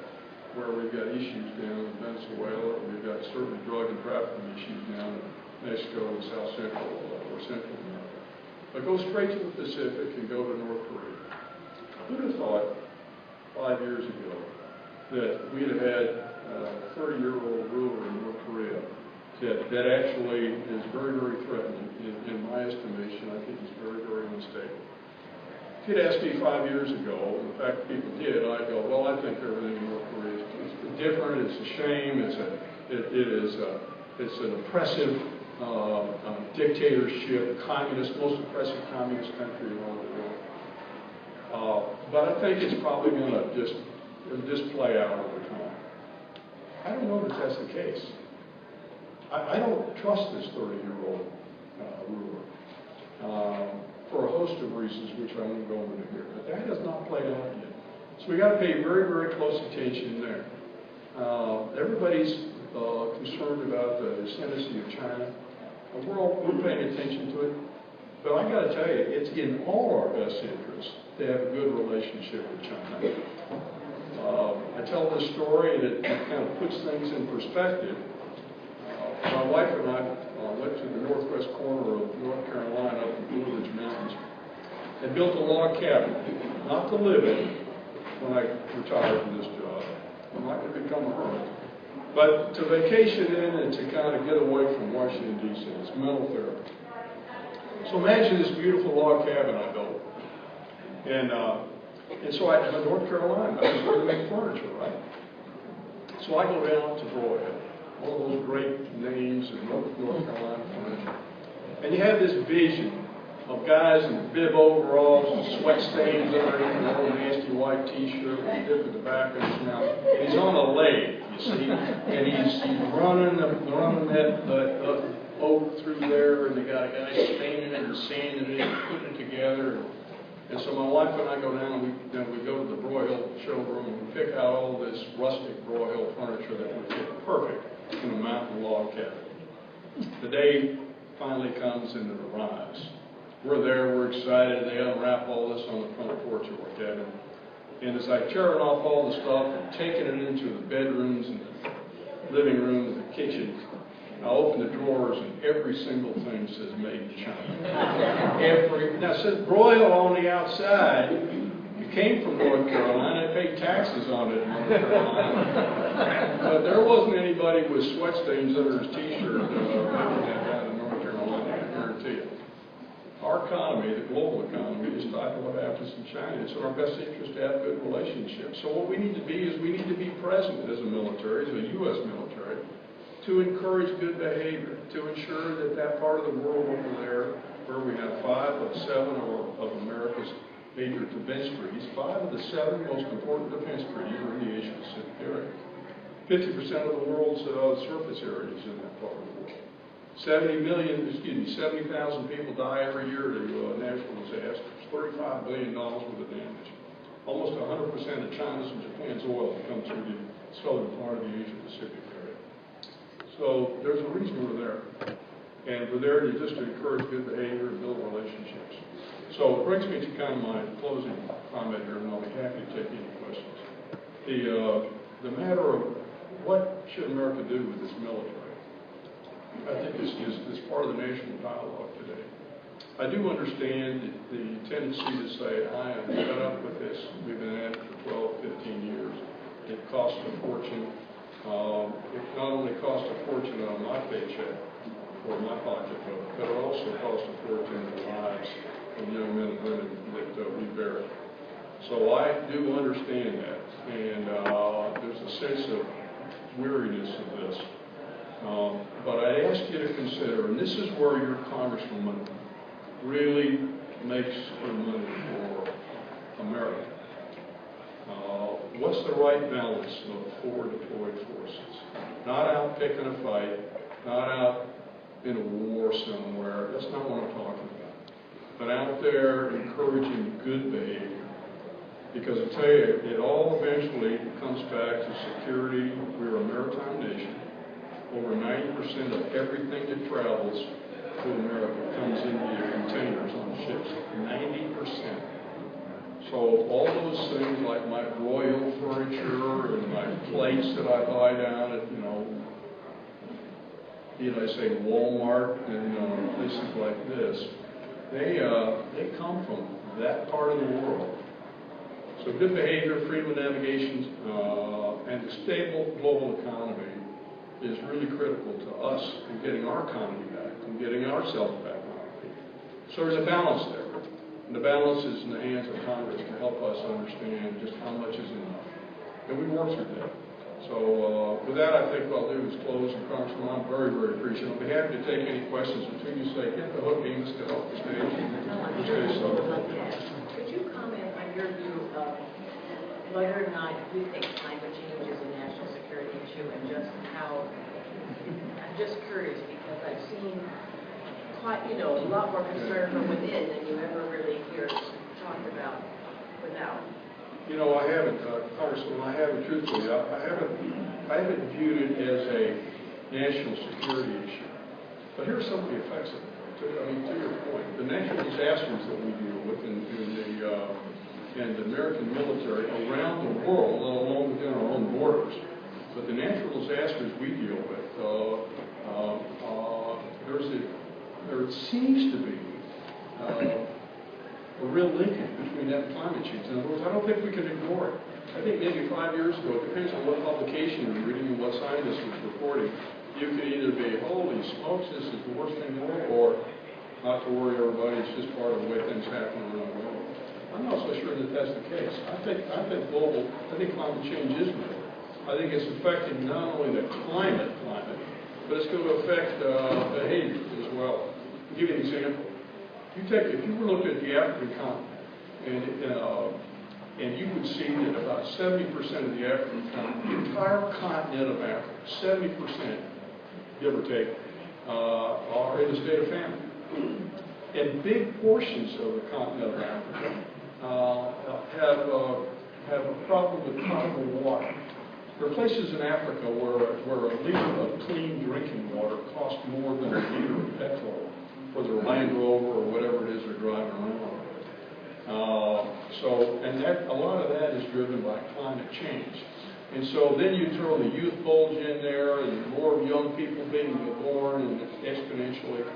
where we've got issues down in Venezuela, we've got certainly drug and trafficking issues down in Mexico and South Central or Central America. But go straight to the Pacific and go to North Korea. Who'd have thought 5 years ago that we'd have had a 30-year-old ruler in North Korea that actually is very, very threatening in my estimation. I think he's very, very unstable. If you'd asked me 5 years ago, in fact people did, I'd go, well, I think everything in North Korea is different, it's a shame, it's an oppressive dictatorship, most oppressive communist country around the world. But I think it's probably going to just play out over time. I don't know that that's the case. I don't trust this 30-year-old ruler for a host of reasons, which I won't go into here. But that has not played out yet. So we got to pay very, very close attention there. Everybody's concerned about the ascendancy of China. We're paying attention to it. But I got to tell you, it's in all our best interest to have a good relationship with China. I tell this story and it kind of puts things in perspective. My wife and I went to the northwest corner of North Carolina up in the Blue Ridge Mountains and built a log cabin, not to live in when I retired from this job. I'm not going to become a hermit. But to vacation in and to kind of get away from Washington, D.C. It's mental therapy. So imagine this beautiful log cabin I built. And so I'm in North Carolina. I was going to make furniture, right? So So I go down to Broyhill, one of those great names in North Carolina furniture. And you have this vision of guys in bib overalls and sweat stains underneath an old nasty white t-shirt with a dip at the back of his mouth. And he's on a lathe, you see, and he's running that oak through there, and they got a guy staining it and sanding it and putting it together. And so my wife and I go down, and we go to the Broyhill showroom, and we pick out all this rustic Broyhill furniture that would fit perfect in a mountain log cabin. The day finally comes and it arrives. We're there, we're excited, they unwrap all this on the front porch of our cabin. And as I tear off all the stuff and taking it into the bedrooms and the living room and the kitchen, I open the drawers and every single thing says made in China. Now it says Broyhill on the outside. You came from North Carolina, paid taxes on it in North Carolina. But there wasn't anybody with sweat stains under his t-shirt making that down in North Carolina, I guarantee you. Our economy, the global economy, is tied to what happens in China. It's in our best interest to have good relationships. So what we need to be is we need to be present as a military, as a U.S. military, to encourage good behavior, to ensure that that part of the world over there, where we have 5 of 7 of America's major defense treaties, 5 of the 7 most important defense treaties are in the Asia-Pacific area. 50% of the world's surface area is in that part of the world. 70,000 people die every year to natural disasters. $35 billion worth of damage. Almost 100% of China's and Japan's oil comes through the southern part of the Asia-Pacific area. So there's a reason we're there. And we're there to just encourage good behavior and build relationships. So it brings me to kind of my closing comment here, and I'll be happy to take any questions. The matter of what should America do with this military, I think is part of the national dialogue today. I do understand the tendency to say, I am fed up with this. We've been at it for 12, 15 years. It costs a fortune. It not only costs a fortune on my paycheck or my pocketbook, but it also costs a fortune in the lives of young men and women that we bury. So I do understand that, and there's a sense of weariness of this. But I ask you to consider, and this is where your congresswoman really makes her money for America. What's the right balance of 4 deployed forces? Not out picking a fight, not out in a war somewhere. That's not what I'm talking about. But out there encouraging good behavior. Because I tell you, it all eventually comes back to security. We're a maritime nation. Over 90% of everything that travels to America comes in via containers on ships. 90%. So all those things like my Broyhill furniture and my plates that I buy down at, Walmart and places like this, they come from that part of the world. So good behavior, freedom of navigation, and a stable global economy is really critical to us in getting our economy back and getting ourselves back on our feet. So there's a balance there. And the balance is in the hands of Congress to help us understand just how much is enough. And we work through that. So with that, I think what I'll do is close. And Congressman, I'm very, very appreciative. I'll be happy to take any questions until you say, get the hook, Amos, get off the stage. Could you comment on your view of whether or not you think climate change is a national security issue, and just how, I'm just curious because I've seen quite, a lot more concern from within than you ever really hear talked about without. I haven't, Congressman, truthfully, I haven't viewed it as a national security issue. But here's some of the effects of it. To your point, the natural disasters that we deal with in the American military around the world, let alone within our own borders, but the natural disasters we deal with, there seems to be a real linkage between that and climate change. In other words, I don't think we can ignore it. I think maybe 5 years ago, it depends on what publication you're reading and what scientist was reporting, you could either be, holy smokes, this is the worst thing ever, or not to worry everybody, it's just part of the way things happen around the world. I'm not so sure that that's the case. I think climate change is real. I I think it's affecting not only the climate, but it's going to affect behavior as well. I'll give you an example. If you were looking at the African continent, and you would see that about 70% of the African continent, the entire continent of Africa, 70%, give or take, are in a state of famine. And big portions of the continent of Africa have a problem with potable water. There are places in Africa where a liter of clean drinking water costs more than a liter of petrol for their Land Rover or whatever it is they're driving around. A lot of that is driven by climate change. And so then you throw the youth bulge in there and more young people being born and exponentially,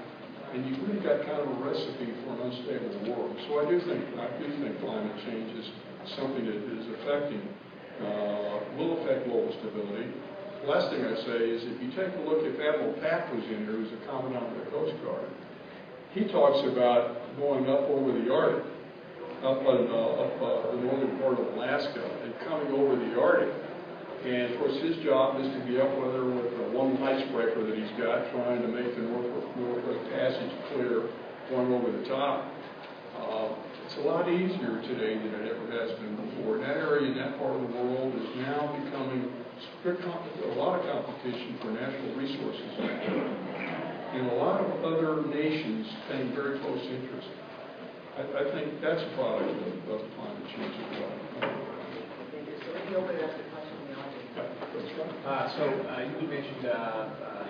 and you've really got kind of a recipe for an unstable world. So I do think climate change is something that is will affect global stability. The last thing I say is if you take a look, if Admiral Pack was in here, who's a commandant of the Coast Guard, he talks about going up over the Arctic, up the northern part of Alaska, and coming over the Arctic. And of course, his job is to be up there with the one icebreaker that he's got, trying to make the Northwest Passage clear, going over the top. It's a lot easier today than it ever has been before. And that area in that part of the world is now becoming a lot of competition for natural resources. And a lot of other nations paying very close interest. I think that's a product of climate change as well. Thank you. So let me open it up to questions from the audience. Yeah, that's right. You mentioned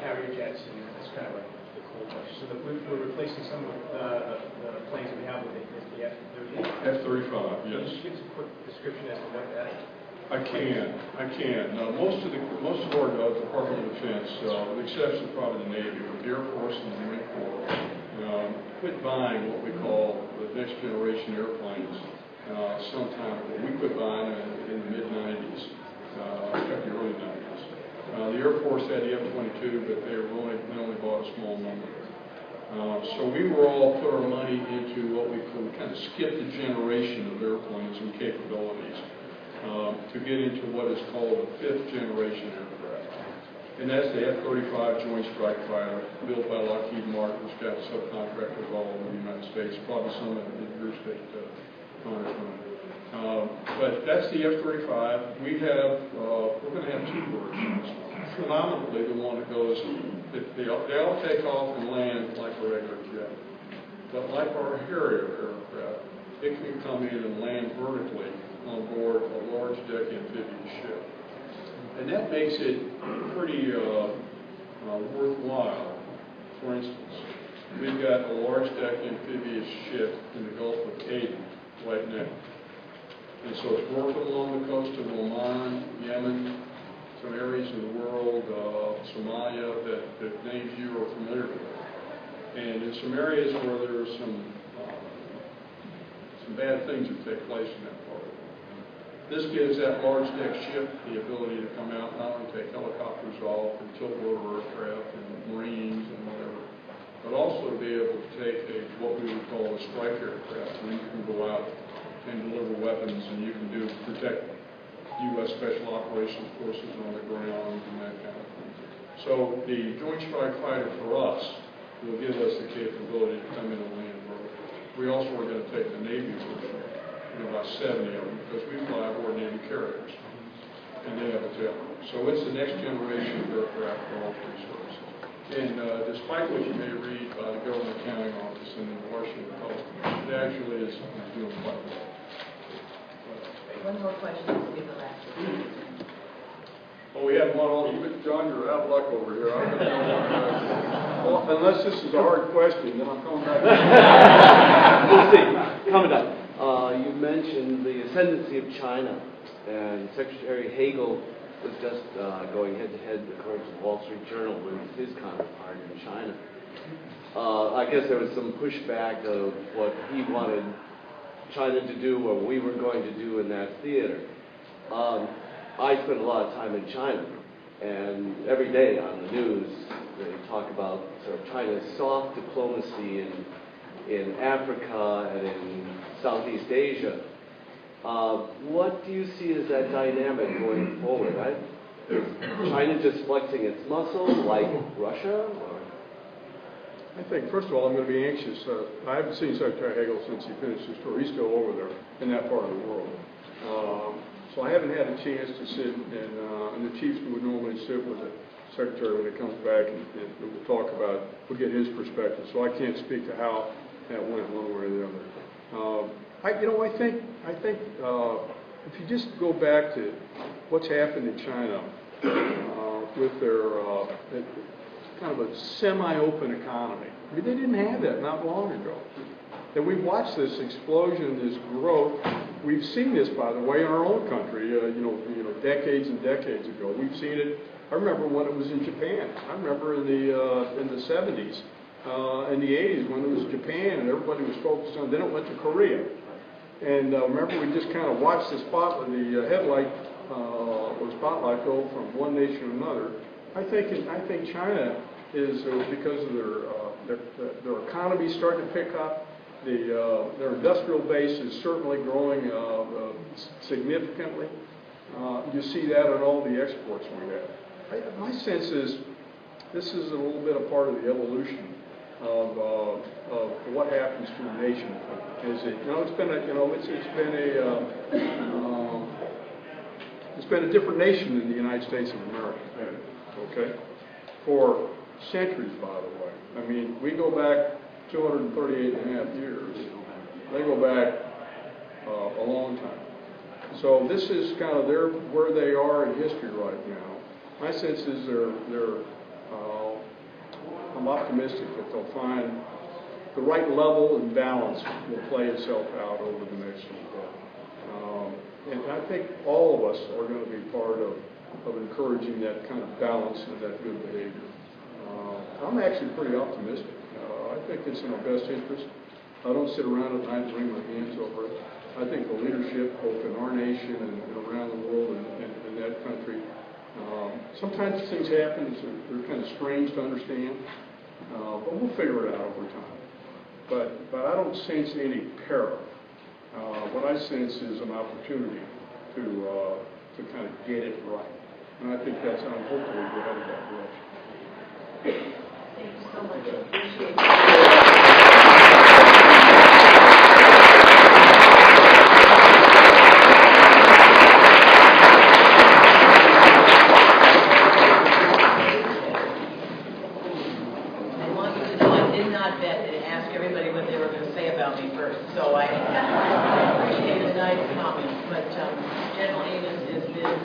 Harrier jets, and that's kind of the cool question. So we're replacing some of the planes that we have with the F-35. F-35, yes. Can you just give us a quick description as to what that is? I can. Most of our Department of Defense, with the exception of probably the Navy, with the Air Force and the Marine Corps, quit buying what we call the next generation airplanes some time ago. We quit buying in the mid-90s, the early 90s. The Air Force had the F-22, but they only bought a small number. So we were all put our money into what we kind of skipped a generation of airplanes and capabilities to get into what is called the fifth generation aircraft. And that's the F-35 Joint Strike Fighter, built by Lockheed Martin, which got subcontractors all over the United States, probably some of it in your state, Congressman. But that's the F-35. We're going to have two versions. Phenomenally, the one that goes, they all take off and land like a regular jet. But like our Harrier aircraft, it can come in and land vertically on board a large deck amphibious ship. And that makes it pretty worthwhile. For instance, we've got a large deck amphibious ship in the Gulf of Aden right now. And so it's working along the coast of Oman, Yemen, some areas of the world, Somalia, that names you are familiar with. And in some areas where there's some bad things that take place in that part of the world. This gives that large deck ship the ability to come out, not only take helicopters off and tilt rotor aircraft and Marines and whatever, but also to be able to take what we would call a strike aircraft, where you can go out and deliver weapons and you can protect U.S. Special Operations Forces on the ground and that kind of thing. So the Joint Strike Fighter for us will give us the capability to come in and land vertically. We also are going to take the Navy version, about 70 of them, because we fly aboard Navy carriers, and they have a tail. So it's the next generation of aircraft for all three services. And despite what you may read by the Government Accounting Office and the Washington Post, it actually is doing quite well. One more question, this will be the last one. Well, we had one all, John, you're out of luck over here. Well, unless this is a hard question, then I'm coming back. We'll see. Commandant, you mentioned the ascendancy of China, and Secretary Hagel was just going head-to-head, according to the Wall Street Journal, with his counterpart in China. I guess there was some pushback of what he wanted China to do or we were going to do in that theater. I spent a lot of time in China, and every day on the news they talk about sort of China's soft diplomacy in Africa and in Southeast Asia. What do you see as that dynamic going forward? China just flexing its muscle like Russia? Or? I think, first of all, I'm going to be anxious. I haven't seen Secretary Hagel since he finished his tour. He's still over there in that part of the world. So I haven't had a chance to sit, and the chiefs would normally sit with the secretary when he comes back, and we'll talk about, we'll get his perspective. So I can't speak to how that went one way or the other. I think if you just go back to what's happened in China with their kind of a semi-open economy. I mean, they didn't have that not long ago. And we've watched this explosion, this growth. We've seen this, by the way, in our own country. Decades and decades ago, we've seen it. I remember when it was in Japan. I remember in the 70s, in the 80s, when it was Japan and everybody was focused on. Then it went to Korea. And remember, we just kind of watched the headlight or spotlight go from one nation to another. I think China is because of their economy starting to pick up. Their industrial base is certainly growing significantly. You see that in all the exports we have. My sense is this is a little bit a part of the evolution of what happens to a nation. It's been a different nation than the United States of America. Okay, for centuries, by the way. I mean, we go back 238 and a half years. They go back a long time. So this is kind of where they are in history right now. My sense is I'm optimistic that they'll find the right level and balance will play itself out over the next little bit. And I think all of us are going to be part of encouraging that kind of balance and that good behavior. I'm actually pretty optimistic. I think it's in our best interest. I don't sit around at night and wring my hands over it. I think the leadership, both in our nation and around the world and in that country, sometimes things happen, they're kind of strange to understand, but we'll figure it out over time. But I don't sense any peril. What I sense is an opportunity to kind of get it right. And I think that's how hopefully we're headed that direction. Thank you so much. Appreciate it. So I appreciate the nice comments, but General Amos has been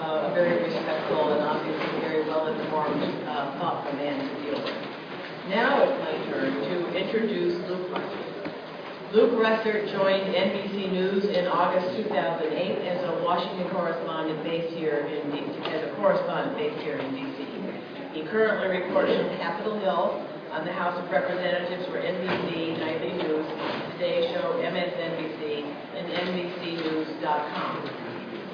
a very respectful and obviously very well-informed, thoughtful man to deal with. Now it's my turn to introduce Luke Russert. Luke Russert joined NBC News in August 2008 as a Washington correspondent based here in D.C. He currently reports from Capitol Hill on the House of Representatives for NBC Nightly News, Today Show, MSNBC, and NBCNews.com.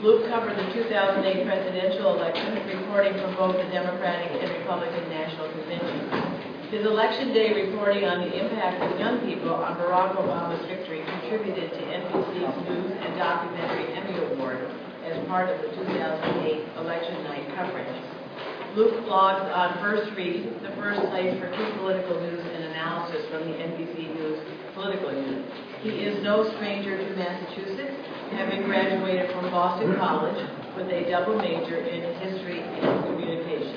Luke covered the 2008 presidential election, reporting from both the Democratic and Republican National Conventions. His election day reporting on the impact of young people on Barack Obama's victory contributed to NBC's News and Documentary Emmy Award as part of the 2008 election night coverage. Luke blogs on First Read, the first place for true political news and analysis from the NBC News political unit. He is no stranger to Massachusetts, having graduated from Boston College with a double major in history and communication.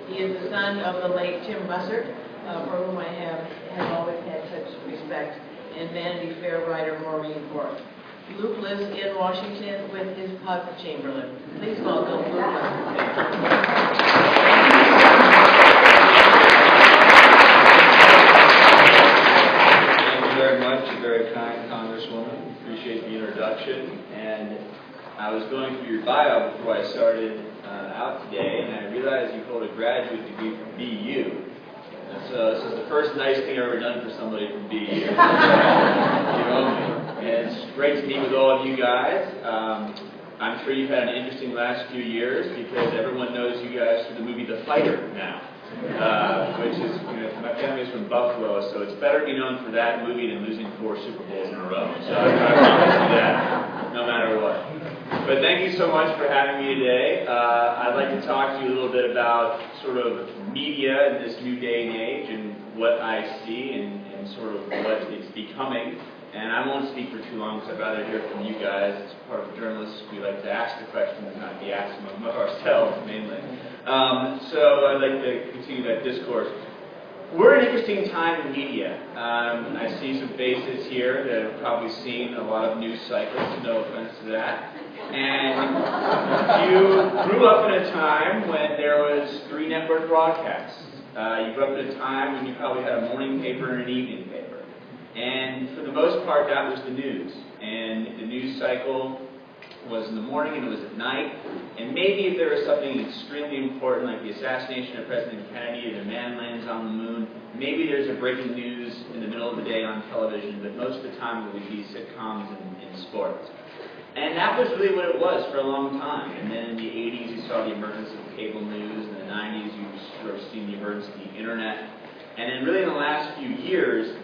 He is the son of the late Tim Russert, for whom I have always had such respect, and Vanity Fair writer Maureen Bork. Luke lives in Washington with his pug Chamberlain. Please welcome Luke Russert. Very much, very kind Congresswoman. Appreciate the introduction. And I was going through your bio before I started out today, and I realized you hold a graduate degree from BU. And so this is the first nice thing I've ever done for somebody from BU. And it's great to meet with all of you guys. I'm sure you've had an interesting last few years because everyone knows you guys through the movie The Fighter now. Which is, my family's from Buffalo, so it's better to be known for that movie than losing 4 Super Bowls in a row. So I promise you that, no matter what. But thank you so much for having me today. I'd like to talk to you a little bit about sort of media in this new day and age and what I see and sort of what it's becoming. And I won't speak for too long because I'd rather hear from you guys. As part of journalists, we like to ask the questions and not be asked them of ourselves mainly. So I'd like to continue that discourse. We're in an interesting time in media. I see some faces here that have probably seen a lot of news cycles, no offense to that. And you grew up in a time when there was 3 network broadcasts. You grew up in a time when you probably had a morning paper and an evening paper. And for the most part, that was the news. And the news cycle was in the morning and it was at night. And maybe if there was something extremely important like the assassination of President Kennedy and a man lands on the moon, maybe there's a breaking news in the middle of the day on television, but most of the time it would be sitcoms and sports. And that was really what it was for a long time. And then in the 80s, you saw the emergence of cable news. In the 90s, you sort of seen the emergence of the internet. And then really in the last few years,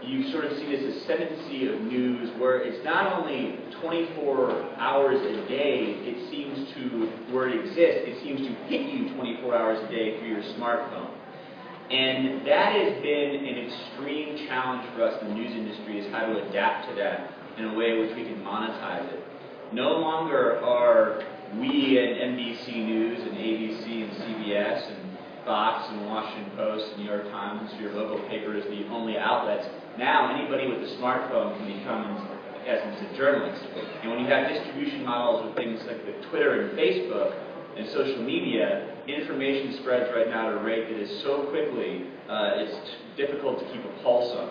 you've sort of seen this ascendancy of news where it's not only 24 hours a day, it seems to, where it exists, it seems to hit you 24 hours a day through your smartphone. And that has been an extreme challenge for us in the news industry, is how to adapt to that in a way in which we can monetize it. No longer are we at NBC News and ABC and CBS and Fox and Washington Post and New York Times, your local paper, is the only outlets. Now anybody with a smartphone can become, in essence, a journalist. And when you have distribution models with things like the Twitter and Facebook and social media, information spreads right now at a rate that is so quickly, it's difficult to keep a pulse on.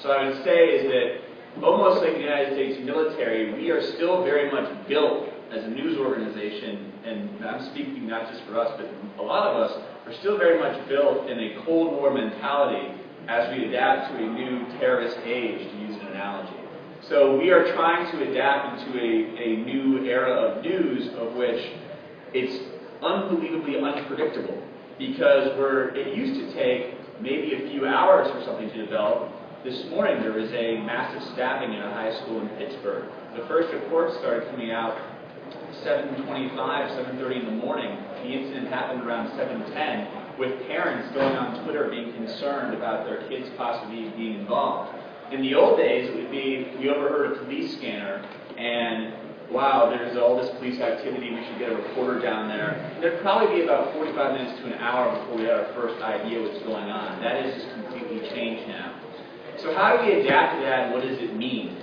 So I would say is that almost like the United States military, we are still very much built as a news organization, and I'm speaking not just for us, but a lot of us are still very much built in a Cold War mentality as we adapt to a new terrorist age, to use an analogy. So we are trying to adapt into a new era of news of which it's unbelievably unpredictable, because it used to take maybe a few hours for something to develop. This morning there was a massive stabbing in a high school in Pittsburgh. The first reports started coming out 7:25, 7:30 in the morning. The incident happened around 7:10, with parents going on Twitter being concerned about their kids possibly being involved. In the old days, it would be, we overheard a police scanner, and wow, there's all this police activity, we should get a reporter down there. There'd probably be about 45 minutes to an hour before we had our first idea what's going on. That has just completely changed now. So how do we adapt to that, and what does it mean?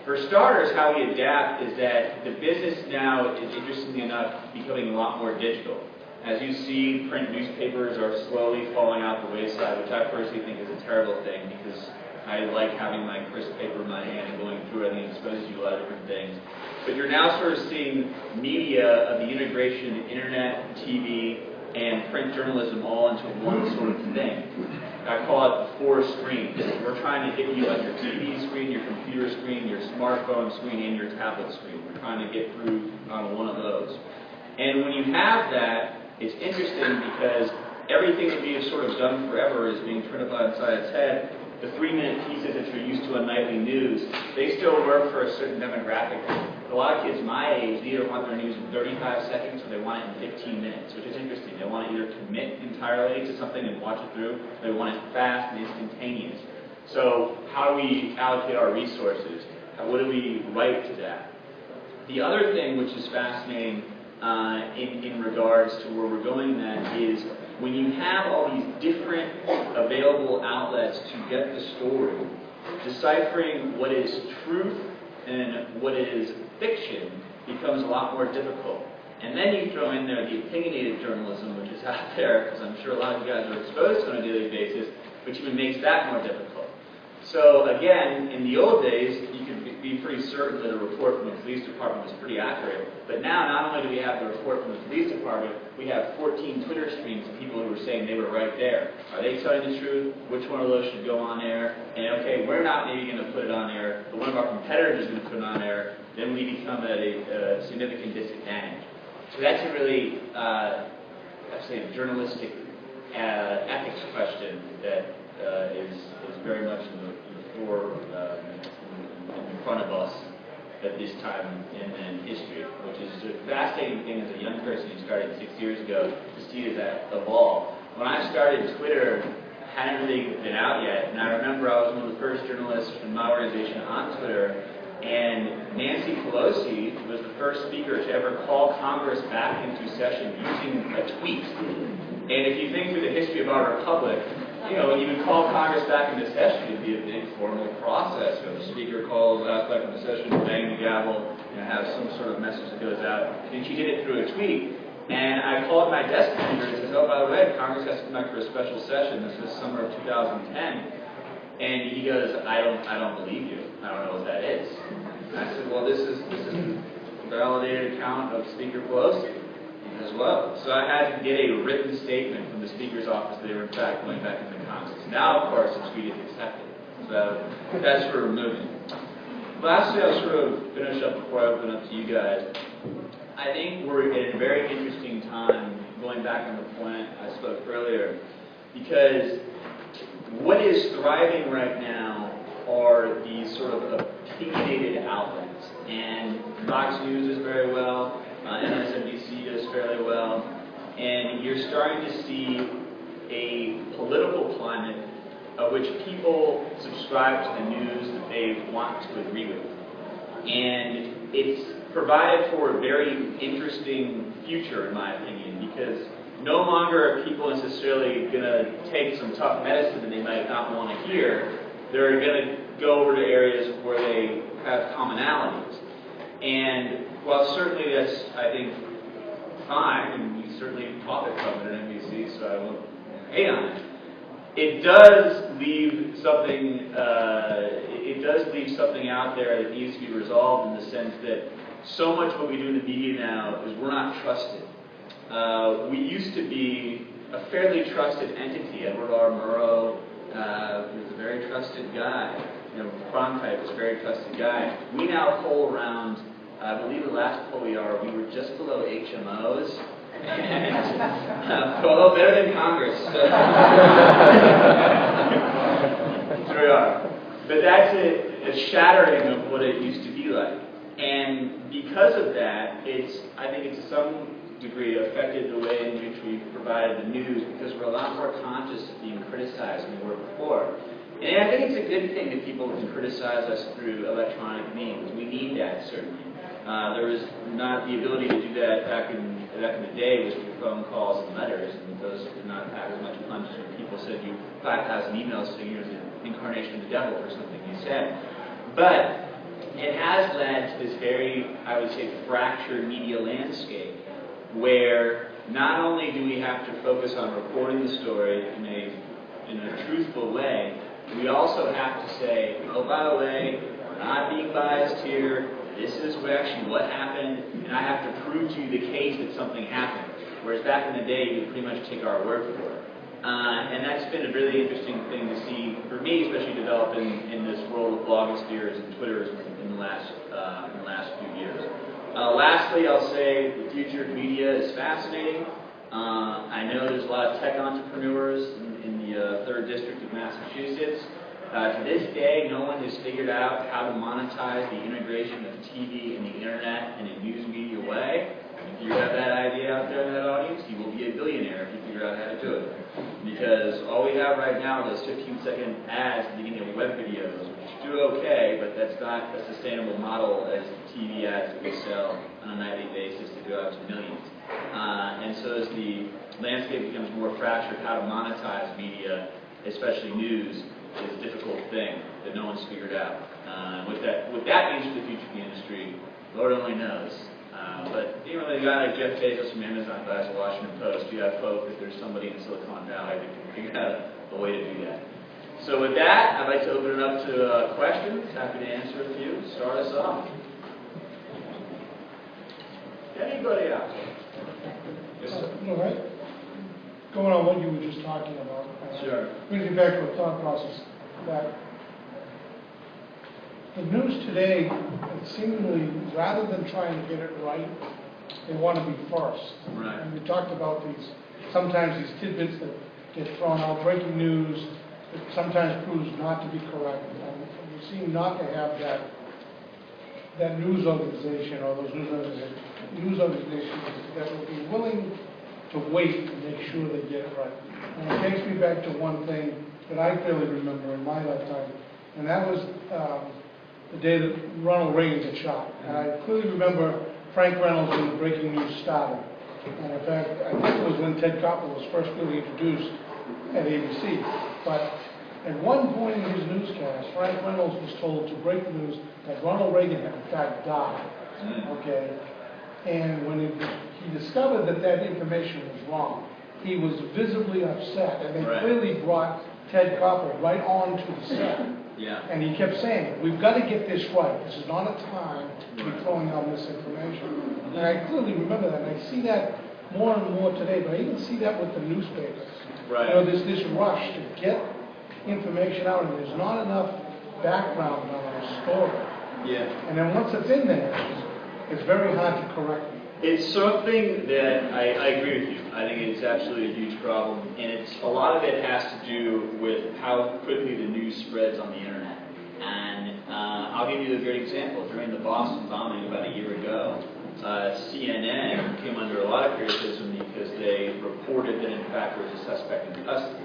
For starters, how we adapt is that the business now is, interestingly enough, becoming a lot more digital. As you see, print newspapers are slowly falling out the wayside, which I personally think is a terrible thing, because I like having my crisp paper in my hand and going through it. I think it exposes you to a lot of different things. But you're now sort of seeing media of the integration of internet, TV, and print journalism all into one sort of thing. I call it the 4 screens. We're trying to hit you on your TV screen, your computer screen, your smartphone screen, and your tablet screen. We're trying to get through on one of those. And when you have that, it's interesting because everything that we have sort of done forever is being turned upside its head. The 3-minute pieces that you're used to on nightly news, they still work for a certain demographic. A lot of kids my age, they either want their news in 35 seconds or they want it in 15 minutes, which is interesting. They want to either commit entirely to something and watch it through, or they want it fast and instantaneous. So how do we allocate our resources? What do we write to that? The other thing which is fascinating in regards to where we're going then is when you have all these different available outlets to get the story, deciphering what is truth and what is fiction becomes a lot more difficult. And then you throw in there the opinionated journalism, which is out there, because I'm sure a lot of you guys are exposed to on a daily basis, which even makes that more difficult. So again, in the old days, you could be pretty certain that a report from the police department was pretty accurate. But now, not only do we have the report from the police department, we have 14 Twitter streams of people who are saying they were right there. Are they telling the truth? Which one of those should go on air? And okay, we're not maybe going to put it on air, but one of our competitors is going to put it on air. Then we become at a significant disadvantage. So that's a really, I'd say, journalistic ethics question that is very much in the front of us. at this time in history, which is a fascinating thing as a young person who started 6 years ago to see that evolve. When I started Twitter, hadn't really been out yet, and I remember I was one of the first journalists in my organization on Twitter, and Nancy Pelosi was the first speaker to ever call Congress back into session using a tweet. And if you think through the history of our republic, you know, when you would call Congress back into session, it'd be a big formal process. You know, the speaker calls us back into session, bang the gavel, you know, have some sort of message that goes out. And she did it through a tweet. And I called my desk manager and said, oh, by the way, Congress has to come back for a special session. This is summer of 2010. And he goes, I don't believe you. I don't know what that is. And I said, well, this is a validated account of Speaker Pelosi as well. So I had to get a written statement from the Speaker's office that they were in fact going back into Congress. Now, of course, it's tweeted accepted. So that's sort of moving. Lastly, I'll sort of finish up before I open up to you guys. I think we're in a very interesting time, going back on the point I spoke earlier, because what is thriving right now are these sort of opinionated outlets. And Fox News is very well, MSNBC does fairly well, and you're starting to see a political climate of which people subscribe to the news that they want to agree with. And it's provided for a very interesting future, in my opinion, because no longer are people necessarily going to take some tough medicine that they might not want to hear. They're going to go over to areas where they have commonalities. And while certainly that's, I think, fine, and we certainly profit from it at NBC, so I won't hate on it, it does leave something. It does leave something out there that needs to be resolved in the sense that so much what we do in the media now is we're not trusted. We used to be a fairly trusted entity. Edward R. Murrow was a very trusted guy. You know, Cronkite was a very trusted guy. We now poll around, I believe the last poll we were just below HMOs. And, well, better than Congress. There we are. But that's a shattering of what it used to be like. And because of that, I think it's to some degree affected the way in which we provided the news, because we're a lot more conscious of being criticized than we were before. And I think it's a good thing that people can criticize us through electronic means. We need that, certainly. There was not the ability to do that back in the day, was through phone calls and letters, and those did not have as much punch when people sent you 5,000 emails saying you're the incarnation of the devil for something you said. But it has led to this very, I would say, fractured media landscape, where not only do we have to focus on reporting the story in a truthful way, we also have to say, oh, by the way, we're not being biased here. This is what happened, and I have to prove to you the case that something happened. Whereas back in the day, you would pretty much take our word for it. And that's been a really interesting thing to see, for me, especially developing in this world of blogospheres and Twitters in the last few years. Lastly, I'll say the future of media is fascinating. I know there's a lot of tech entrepreneurs in the 3rd District of Massachusetts. To this day, no one has figured out how to monetize the integration of TV and the internet in a news media way. If you have that idea out there in that audience, you will be a billionaire if you figure out how to do it. Because all we have right now are those 15-second ads at the beginning of web videos, which do okay, but that's not a sustainable model as TV ads that we sell on a nightly basis to go out to millions. And so as the landscape becomes more fractured, how to monetize media, especially news, is a difficult thing that no one's figured out. What that means for the future of the industry, Lord only knows. But even with a guy like Jeff Bezos from Amazon buys the Washington Post, you have hope that there's somebody in Silicon Valley that can figure out a way to do that. So with that, I'd like to open it up to questions. Happy to answer a few. Start us off. Anybody else? Yes, sir. All right. Going on what you were just talking about. Sure. Brings me back to a thought process that the news today, seemingly, rather than trying to get it right, they want to be first. Right. And we talked about sometimes these tidbits that get thrown out, breaking news, that sometimes proves not to be correct. And we seem not to have that that news organization or those news organizations that will be willing to wait and make sure they get it right. And it takes me back to one thing that I clearly remember in my lifetime, and that was the day that Ronald Reagan got shot. And I clearly remember Frank Reynolds when the breaking news started. And in fact, I think it was when Ted Koppel was first really introduced at ABC. But at one point in his newscast, Frank Reynolds was told to break the news that Ronald Reagan had in fact died. Okay? And when he discovered that that information was wrong, he was visibly upset. And they clearly brought Ted Koppel right on to the set. Yeah. And he kept saying, we've got to get this right. This is not a time to be throwing out misinformation. And I clearly remember that. And I see that more and more today, but I even see that with the newspapers. Right. You know, there's this rush to get information out, and there's not enough background on a story. Yeah. And then once it's in there, it's very hard to correct it. It's something that I agree with you. I think it's absolutely a huge problem, and a lot of it has to do with how quickly the news spreads on the internet. And I'll give you a great example. During the Boston bombing about a year ago, CNN came under a lot of criticism because they reported that in fact there was a suspect in custody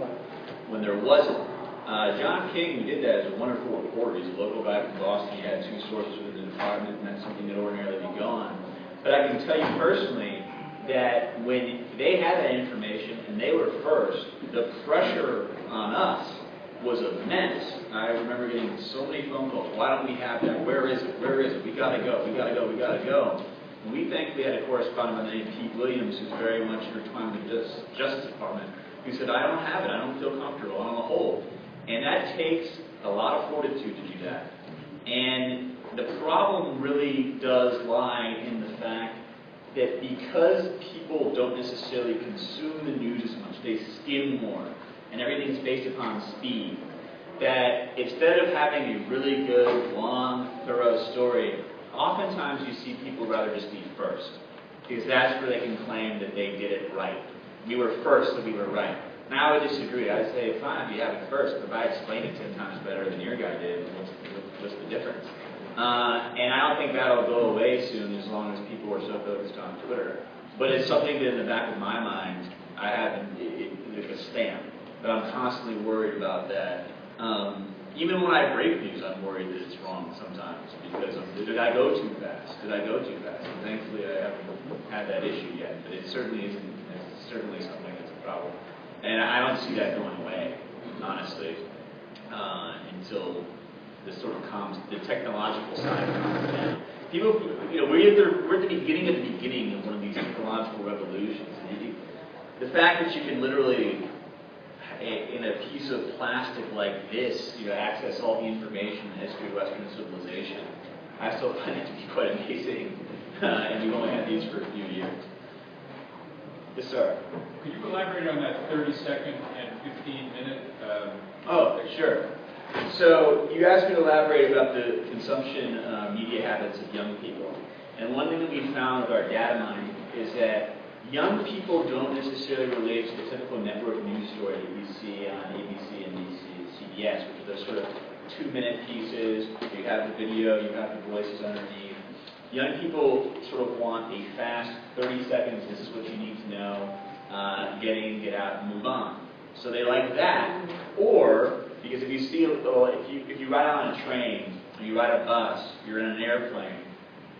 when there wasn't. John King, who did that, is a wonderful reporter. He's a local guy from Boston. He had 2 sources within the department, and that's something that ordinarily would be gone. But I can tell you personally that when they had that information and they were first, the pressure on us was immense. I remember getting so many phone calls. Why don't we have that? Where is it? Where is it? We got to go. We got to go. We got to go. And we thankfully had a correspondent by the name of Pete Williams, who's very much intertwined with the Justice Department, who said, I don't have it. I don't feel comfortable. I'm on hold. And that takes a lot of fortitude to do that. And the problem really does lie in the fact that because people don't necessarily consume the news as much, they skim more, and everything's based upon speed, that instead of having a really good, long, thorough story, oftentimes you see people rather just be first, because that's where they can claim that they did it right. We were first, so we were right. Now I would disagree. I'd say, fine, you have it first, but if I explain it 10 times better than your guy did, what's the difference? And I don't think that'll go away soon as long as people are so focused on Twitter. But it's something that in the back of my mind, I have like a stamp, that I'm constantly worried about that. Even when I break news, I'm worried that it's wrong sometimes because of, did I go too fast? Did I go too fast? And thankfully I haven't had that issue yet, but it certainly isn't, it's certainly something that's a problem. And I don't see that going away, honestly, until this sort of the technological side comes down. People, you know, we're at the beginning of one of these technological revolutions. And the fact that you can literally, in a piece of plastic like this, you know, access all the information in the history of Western civilization, I still find it to be quite amazing. And we've only had these for a few years. Yes, sir. Could you elaborate on that 30-second and 15-minute? Oh, sure. So you asked me to elaborate about the consumption media habits of young people. And one thing that we found with our data mining is that young people don't necessarily relate to the typical network news story that we see on ABC, NBC, CBS, which are those sort of 2-minute pieces. You have the video, you have the voices underneath. Young people sort of want a fast 30 seconds, this is what you need to know, get in, get out, and move on. So they like that. Or, because if you see, if you ride on a train, or you ride a bus, you're in an airplane,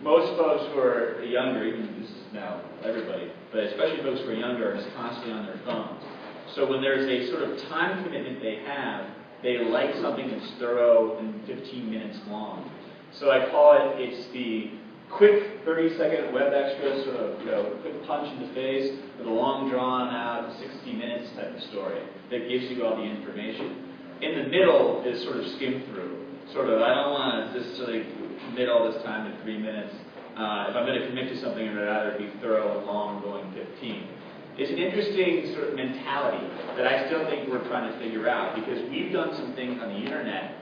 most folks who are younger, even this is now everybody, but especially folks who are younger, are just constantly on their phones. So when there's a sort of time commitment they have, they like something that's thorough and 15 minutes long. So I call it, it's the quick 30-second web extra, sort of, you know, quick punch in the face with a long drawn-out 60 minutes type of story that gives you all the information. In the middle is sort of skim through. Sort of, I don't want to necessarily commit all this time to 3 minutes. If I'm going to commit to something, I'd rather be thorough and long, going 15. It's an interesting sort of mentality that I still think we're trying to figure out, because we've done some things on the internet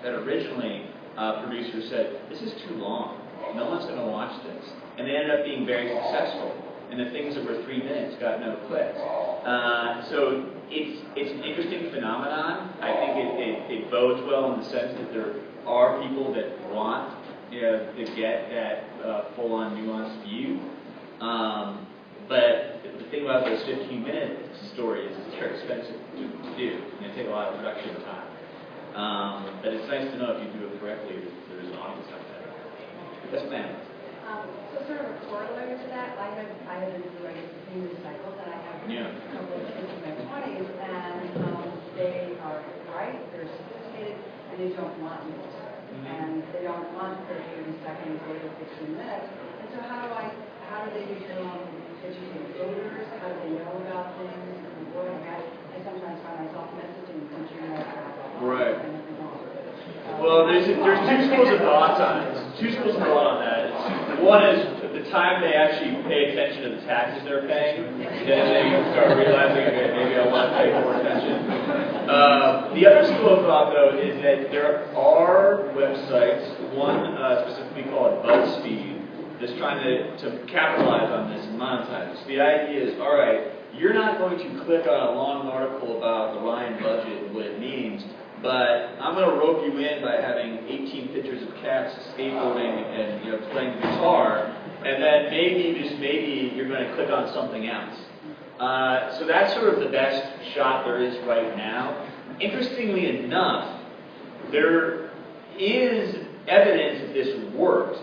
that originally producers said, this is too long. No one's going to watch this. And they ended up being very successful. And the things that were 3 minutes got no clicks. So it's an interesting phenomenon. I think it bodes well in the sense that there are people that want to get that full-on nuanced view. But the thing about those 15-minute stories is they're expensive to do, and they take a lot of production time. But it's nice to know if you do it correctly, that there's an audience out there. Yes, ma'am. So sort of a corollary to that, I have been through, I guess, the same cycle that I have Yeah. a couple of kids in my 20s, and they are bright, they're sophisticated, and they don't want news. And they don't want 30 seconds or 15 minutes. And so how do they become educated voters? How do they know about things? And boy, I sometimes find myself messaging country Right. Well, there's two schools of thought on it. Two schools of thought on that. One is at the time they actually pay attention to the taxes they're paying, then they start realizing, okay, maybe I want to pay more attention. The other school of thought, though, is that there are websites, one specifically called BuzzFeed, that's trying to capitalize on this and monetize it. So the idea is, all right, you're not going to click on a long article about the Ryan budget and what it means, but I'm going to rope you in by having 18 pictures of cats skateboarding and playing guitar, and then maybe, just maybe, you're going to click on something else. So that's sort of the best shot there is right now. Interestingly enough, there is evidence that this worked.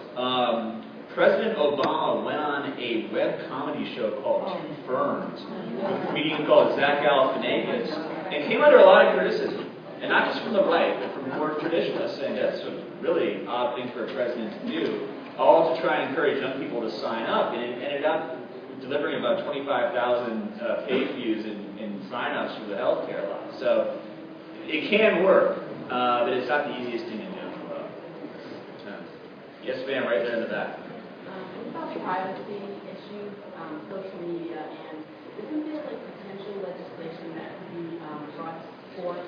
President Obama went on a web comedy show called Two Ferns with a comedian called Zach Galifianakis, and came under a lot of criticism. And not just from the right, but from more traditionalists, saying that's a really odd thing for a president to do, all to try and encourage young people to sign up. And it ended up delivering about 25,000 page views in sign-ups for the healthcare law. So it can work, but it's not the easiest thing to do. Yes, ma'am, right there in the back. About privacy issues, social media, and isn't there like potential legislation that could be brought forth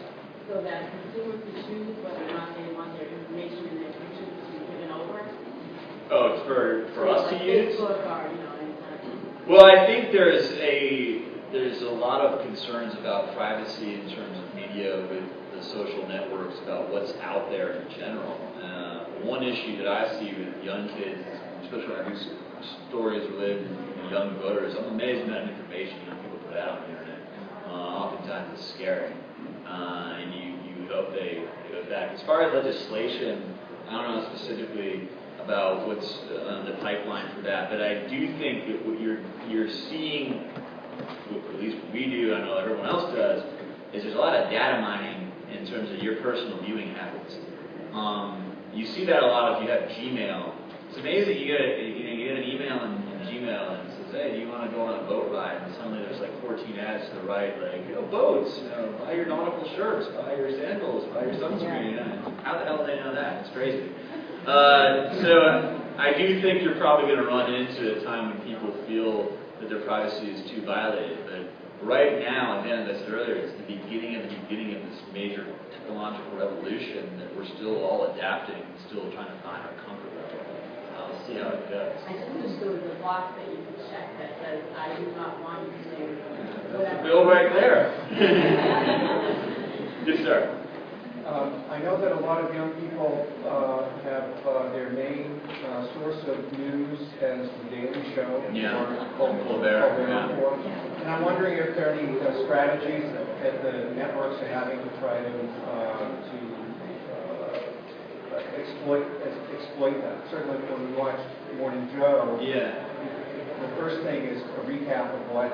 so that consumers can choose whether or not they want their information and their future to be given over? Oh, it's for us to use? Facebook or, Well, I think there's a lot of concerns about privacy in terms of media with the social networks, about what's out there in general. One issue that I see with young kids, especially when I do stories related to young voters, I'm amazed at the amount of information young people put out on the internet. Oftentimes it's scary. And you hope they go back. As far as legislation, I don't know specifically about what's on the pipeline for that, but I do think that what you're seeing, at least what we do, I know everyone else does, is there's a lot of data mining in terms of your personal viewing habits. You see that a lot if you have Gmail. It's amazing you get an email in Gmail and it says, hey, do you want to go on a boat ride? And suddenly there's like 14 ads to the right, like, boats, buy your nautical shirts, buy your sandals, buy your sunscreen. How the hell do they know that? It's crazy. So I do think you're probably going to run into a time when people feel that their privacy is too violated. But right now, again, as I said earlier, it's the beginning of this major technological revolution that we're still all adapting, still trying to find our comfort level. I'll see how it goes. I just understood the box that you can check that says, I do not want you to do whatever. That's a bill right there. Yes, sir. I know that a lot of young people have their main source of news as the Daily Show or Colbert. Report. And I'm wondering if there are any strategies that the networks are having to try to exploit that. Certainly when we watch Morning Joe, the first thing is a recap of what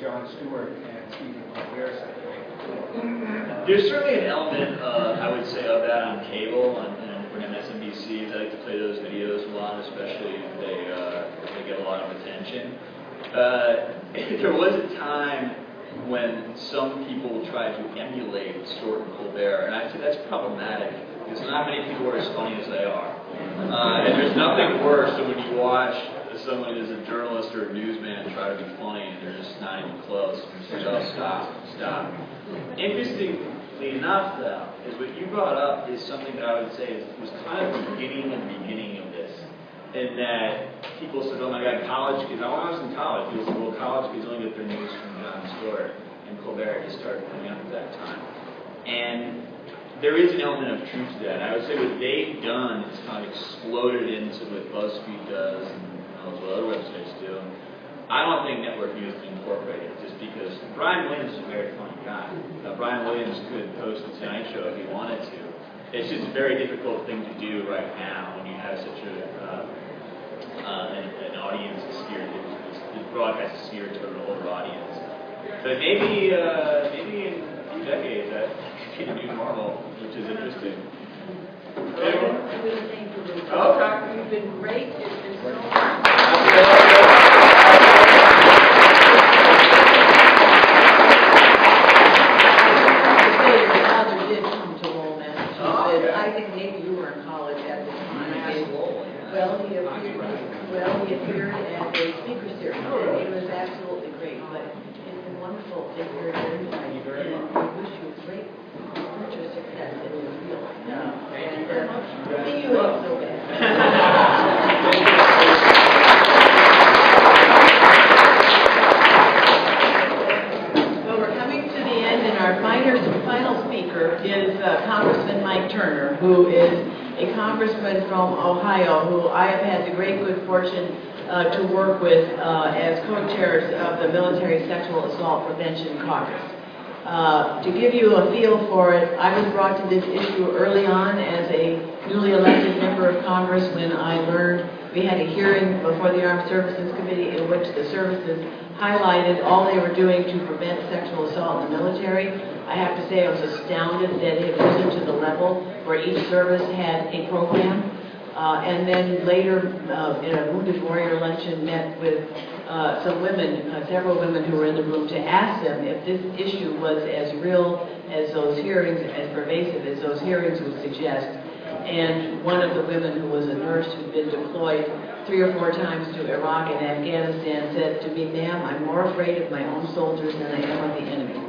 Jon Stewart and Stephen Colbert said. There's certainly an element, I would say, of that on cable and for MSNBC. They like to play those videos a lot, especially if they get a lot of attention. There was a time when some people tried to emulate Stewart and Colbert, and I'd say that's problematic, because not many people are as funny as they are. And there's nothing worse than when you watch someone who's a journalist or a newsman try to be funny and they're just not even close. You say, oh, stop. Interestingly enough, though, is what you brought up is something that I would say was kind of the beginning of this. In that people said, oh my God, college kids. When I was in college, people said, well, college kids only get their news from Jon Stewart and Colbert just started coming up at that time. And there is an element of truth to that. And I would say what they've done is kind of exploded into what BuzzFeed does and what other websites do. I don't think network news is incorporated just because Brian Williams is a very funny guy. Brian Williams could host the Tonight Show if he wanted to. It's just a very difficult thing to do right now when you have such an audience that's geared, the broadcast is geared to an older audience. But maybe in a few decades that could be normal, which is interesting. Okay. You've been great. It's been so I think maybe you were in college at the time. Well, he appeared as a speaker series, and it was absolutely great. But it's been wonderful to hear your insight, and we wish you great future success in your field. And see you ain't so bad. Well, we're coming to the end, and our final speaker is Congressman Mike Turner, who is a congressman from Ohio, who I have had the great good fortune to work with as co-chairs of the Military Sexual Assault Prevention Caucus. To give you a feel for it, I was brought to this issue early on as a newly elected member of Congress when I learned we had a hearing before the Armed Services Committee in which the services highlighted all they were doing to prevent sexual assault in the military. I have to say I was astounded that it had risen to the level where each service had a program. And then later, in a Wounded Warrior luncheon, met with some women, several women who were in the room, to ask them if this issue was as real as those hearings, as pervasive as those hearings would suggest. And one of the women, who was a nurse who'd been deployed 3 or 4 times to Iraq and Afghanistan, said to me, "Ma'am, I'm more afraid of my own soldiers than I am of the enemy."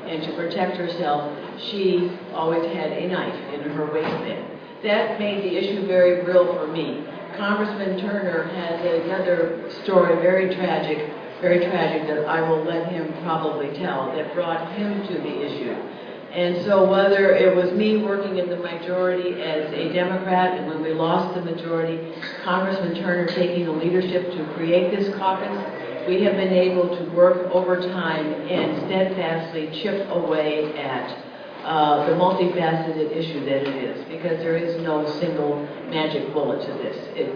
And to protect herself, she always had a knife in her waistband. That made the issue very real for me. Congressman Turner has another story, very tragic, that I will let him probably tell, that brought him to the issue. And so whether it was me working in the majority as a Democrat, and when we lost the majority, Congressman Turner taking the leadership to create this caucus, we have been able to work over time and steadfastly chip away at the multifaceted issue that it is, because there is no single magic bullet to this. It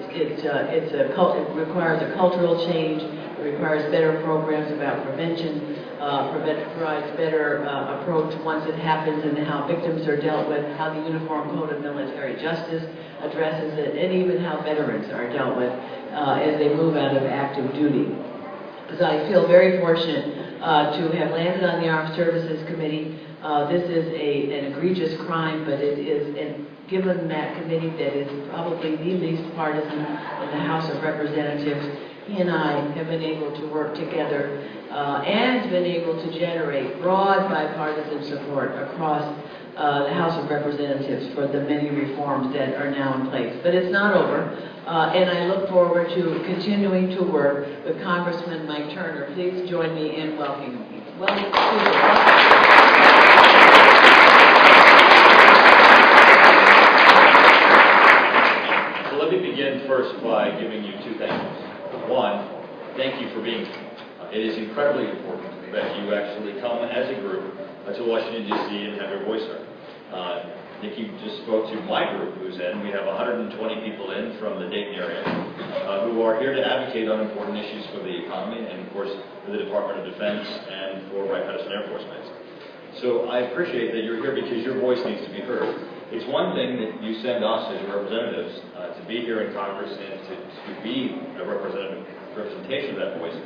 requires a cultural change. It requires better programs about prevention. Provides better approach once it happens, and how victims are dealt with, how the Uniform Code of Military Justice addresses it, and even how veterans are dealt with as they move out of active duty. So I feel very fortunate to have landed on the Armed Services Committee. This is an egregious crime, but it is, and given that committee that is probably the least partisan in the House of Representatives, he and I have been able to work together and been able to generate broad bipartisan support across the House of Representatives for the many reforms that are now in place. But it's not over, and I look forward to continuing to work with Congressman Mike Turner. Please join me in welcoming him. So let me begin first by giving you 2 things. One, thank you for being here. It is incredibly important that you actually come as a group to Washington, D.C. and have your voice heard. Nikki just spoke to my group who's in. We have 120 people in from the Dayton area who are here to advocate on important issues for the economy and, of course, for the Department of Defense and for Wright-Patterson Air Force Base. So I appreciate that you're here because your voice needs to be heard. It's one thing that you send us as your representatives to be here in Congress and to be a representation of that voice.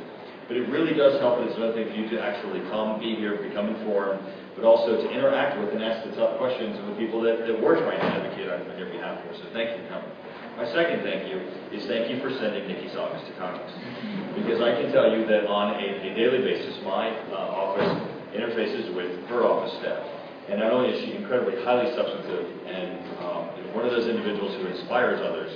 But it really does help, and it's another thing for you to actually come, be here, become informed, but also to interact with and ask the tough questions of the people that we're trying to advocate on your behalf for. So thank you for coming. My second thank you is thank you for sending Nikki's office to Congress. Because I can tell you that on a daily basis, my office interfaces with her office staff. And not only is she incredibly highly substantive and one of those individuals who inspires others,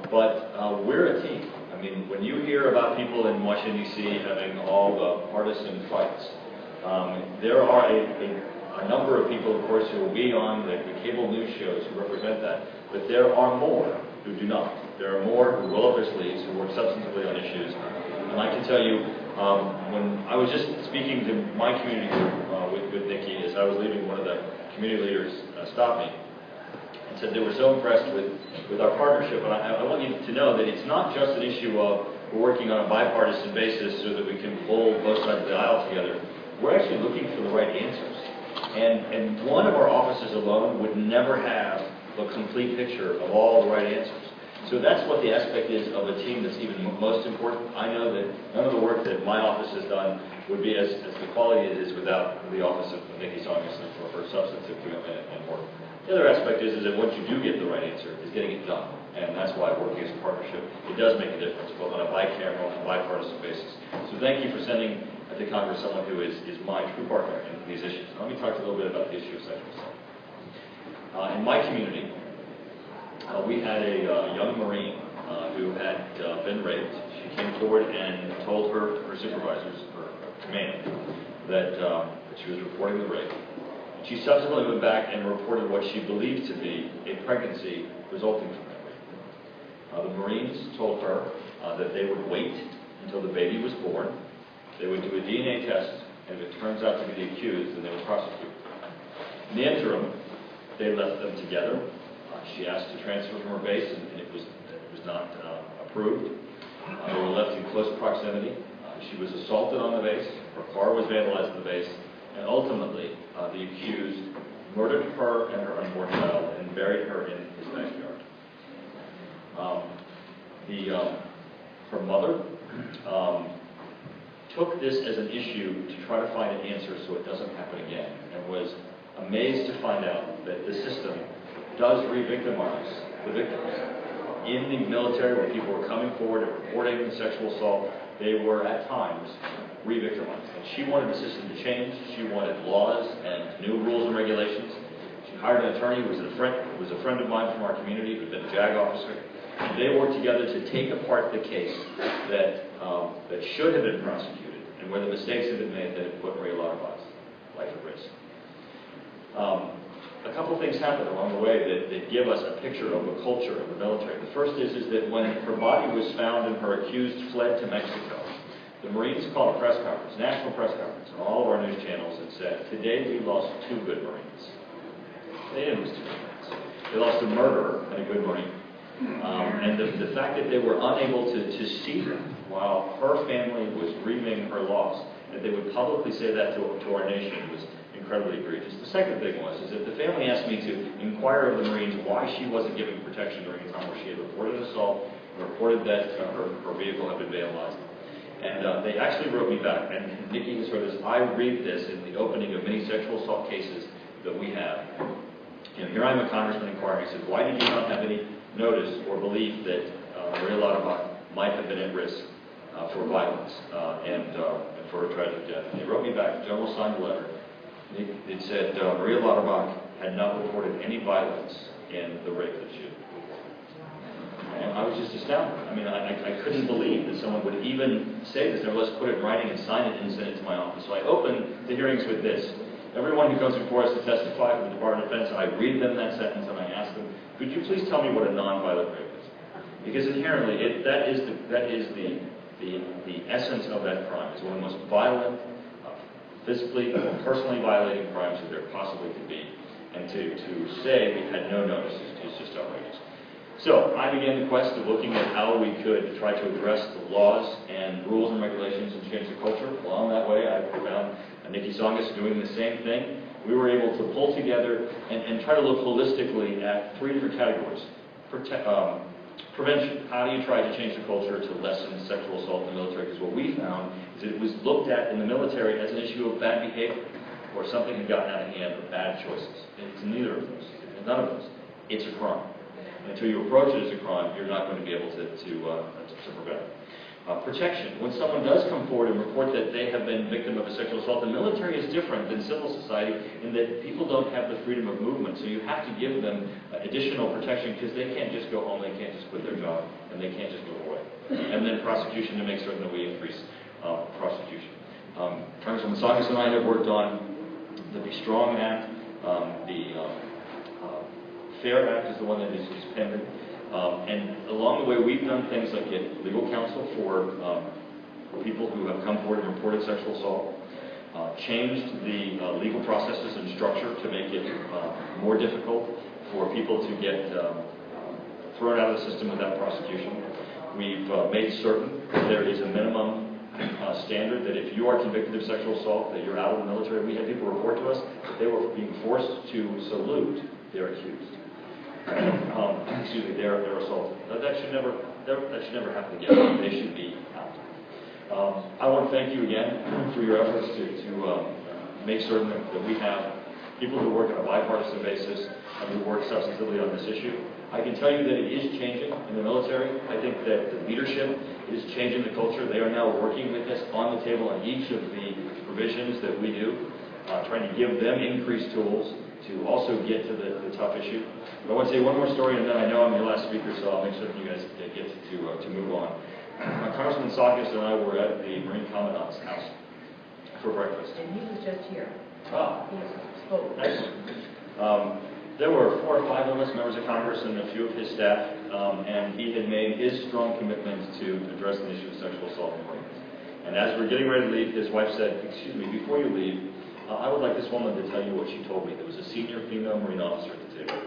but we're a team. I mean, when you hear about people in Washington, D.C. having all the partisan fights, there are a a number of people, of course, who will be on the cable news shows who represent that, but there are more who do not. There are more who roll up their sleeves, who work substantively on issues. And I can tell you, when I was just speaking to my community group with Nikki, as I was leaving, one of the community leaders stopped me and said they were so impressed with our partnership. And I want you to know that it's not just an issue of we're working on a bipartisan basis so that we can pull both sides of the aisle together. We're actually looking for the right answers. And one of our offices alone would never have the complete picture of all the right answers. So that's what the aspect is of a team that's even most important. I know that none of the work that my office has done would be as the quality it is without the office of Nikki Tsongas for her substantive commitment and work. The other aspect is that once you do get the right answer, is getting it done. And that's why working as a partnership, it does make a difference, both on a bicameral and bipartisan basis. So thank you for sending to Congress someone who is my true partner in these issues. Let me talk a little bit about the issue of sexual assault. In my community, we had a young Marine who had been raped. She came forward and told her supervisors, her command, that she was reporting the rape. She subsequently went back and reported what she believed to be a pregnancy resulting from that rape. The Marines told her that they would wait until the baby was born. They would do a DNA test, and if it turns out to be the accused, then they would prosecute. In the interim, they left them together. She asked to transfer from her base, and it was not approved. They were left in close proximity. She was assaulted on the base. Her car was vandalized on the base. And ultimately, the accused murdered her and her unborn child and buried her in his backyard. Her mother took this as an issue to try to find an answer so it doesn't happen again, and was amazed to find out that the system does re-victimize the victims. In the military, when people were coming forward and reporting the sexual assault, they were at times re-victimized. And she wanted the system to change. She wanted laws and new rules and regulations. She hired an attorney who was a friend of mine from our community, who had been a JAG officer. And they worked together to take apart the case that should have been prosecuted, and where the mistakes had been made that had put Maria Lauterbach's life at risk. A couple things happened along the way that give us a picture of the culture of the military. The first is that when her body was found and her accused fled to Mexico, the Marines called a press conference, national press conference, on all of our news channels, and said, "Today we lost 2 good Marines." They didn't lose 2 good Marines. They lost a murderer and a good Marine. And the fact that they were unable to see them while her family was grieving her loss, that they would publicly say that to our nation was incredibly egregious. The second thing was that the family asked me to inquire of the Marines why she wasn't giving protection during a time where she had reported an assault and reported that her vehicle had been vandalized. And they actually wrote me back, and Nikki has heard this. I read this in the opening of many sexual assault cases that we have. And here I am, a congressman inquiring. He said, "Why did you not have any notice or belief that Maria Lauterbach might have been at risk for violence and for a tragic death?" And they wrote me back, the general signed a letter. It said Maria Lauterbach had not reported any violence in the rape that she had. And I was just astounded. I mean, I couldn't believe that someone would even say this. Nevertheless, put it in writing and sign it and send it to my office. So I opened the hearings with this. Everyone who comes before us to testify from the Department of Defense, I read them that sentence and I ask them, "Could you please tell me what a nonviolent rape is?" Because inherently, that is the essence of that crime. It's one of the most violent, physically, personally violating crimes that there possibly could be. And to say we had no notice is just outrageous. So I began the quest of looking at how we could try to address the laws and rules and regulations and change the culture. Along that way, I found Nikki Tsongas doing the same thing. We were able to pull together and try to look holistically at 3 different categories. Prevention. How do you try to change the culture to lessen sexual assault in the military? Because what we found is that it was looked at in the military as an issue of bad behavior, or something had gotten out of hand, or bad choices. It's neither of those. It's none of those. It's a crime. And until you approach it as a crime, you're not going to be able to prevent it. Protection. When someone does come forward and report that they have been victim of a sexual assault, the military is different than civil society in that people don't have the freedom of movement. So you have to give them additional protection because they can't just go home, they can't just quit their job, and they can't just go away. And then prosecution to make certain that we increase prosecution. Congresswoman Tsongas and I have worked on The Be Strong Act, the FAIR Act is the one that is pending. And along the way, we've done things like get legal counsel for people who have come forward and reported sexual assault, changed the legal processes and structure to make it more difficult for people to get thrown out of the system without prosecution. We've made certain that there is a minimum standard that if you are convicted of sexual assault, that you're out of the military. We had people report to us that they were being forced to salute their accused. Excuse me, their assaulted. That should never happen again. They should be out. I want to thank you again for your efforts to make certain that we have people who work on a bipartisan basis and who work substantively on this issue. I can tell you that it is changing in the military. I think that the leadership is changing the culture. They are now working with us on the table on each of the provisions that we do, trying to give them increased tools to also get to the tough issue. But I want to say one more story, and then I know I'm your last speaker, so I'll make sure that you guys get to move on. Congressman Sakis and I were at the Marine Commandant's house for breakfast. And he was just here. Ah, He spoke. excellent. There were 4 or 5 of us, members of Congress, and a few of his staff, and he had made his strong commitment to address the issue of sexual assault in the Marines. And as we're getting ready to leave, his wife said, "Excuse me, before you leave, I would like this woman to tell you what she told me." There was a senior female Marine officer at the table.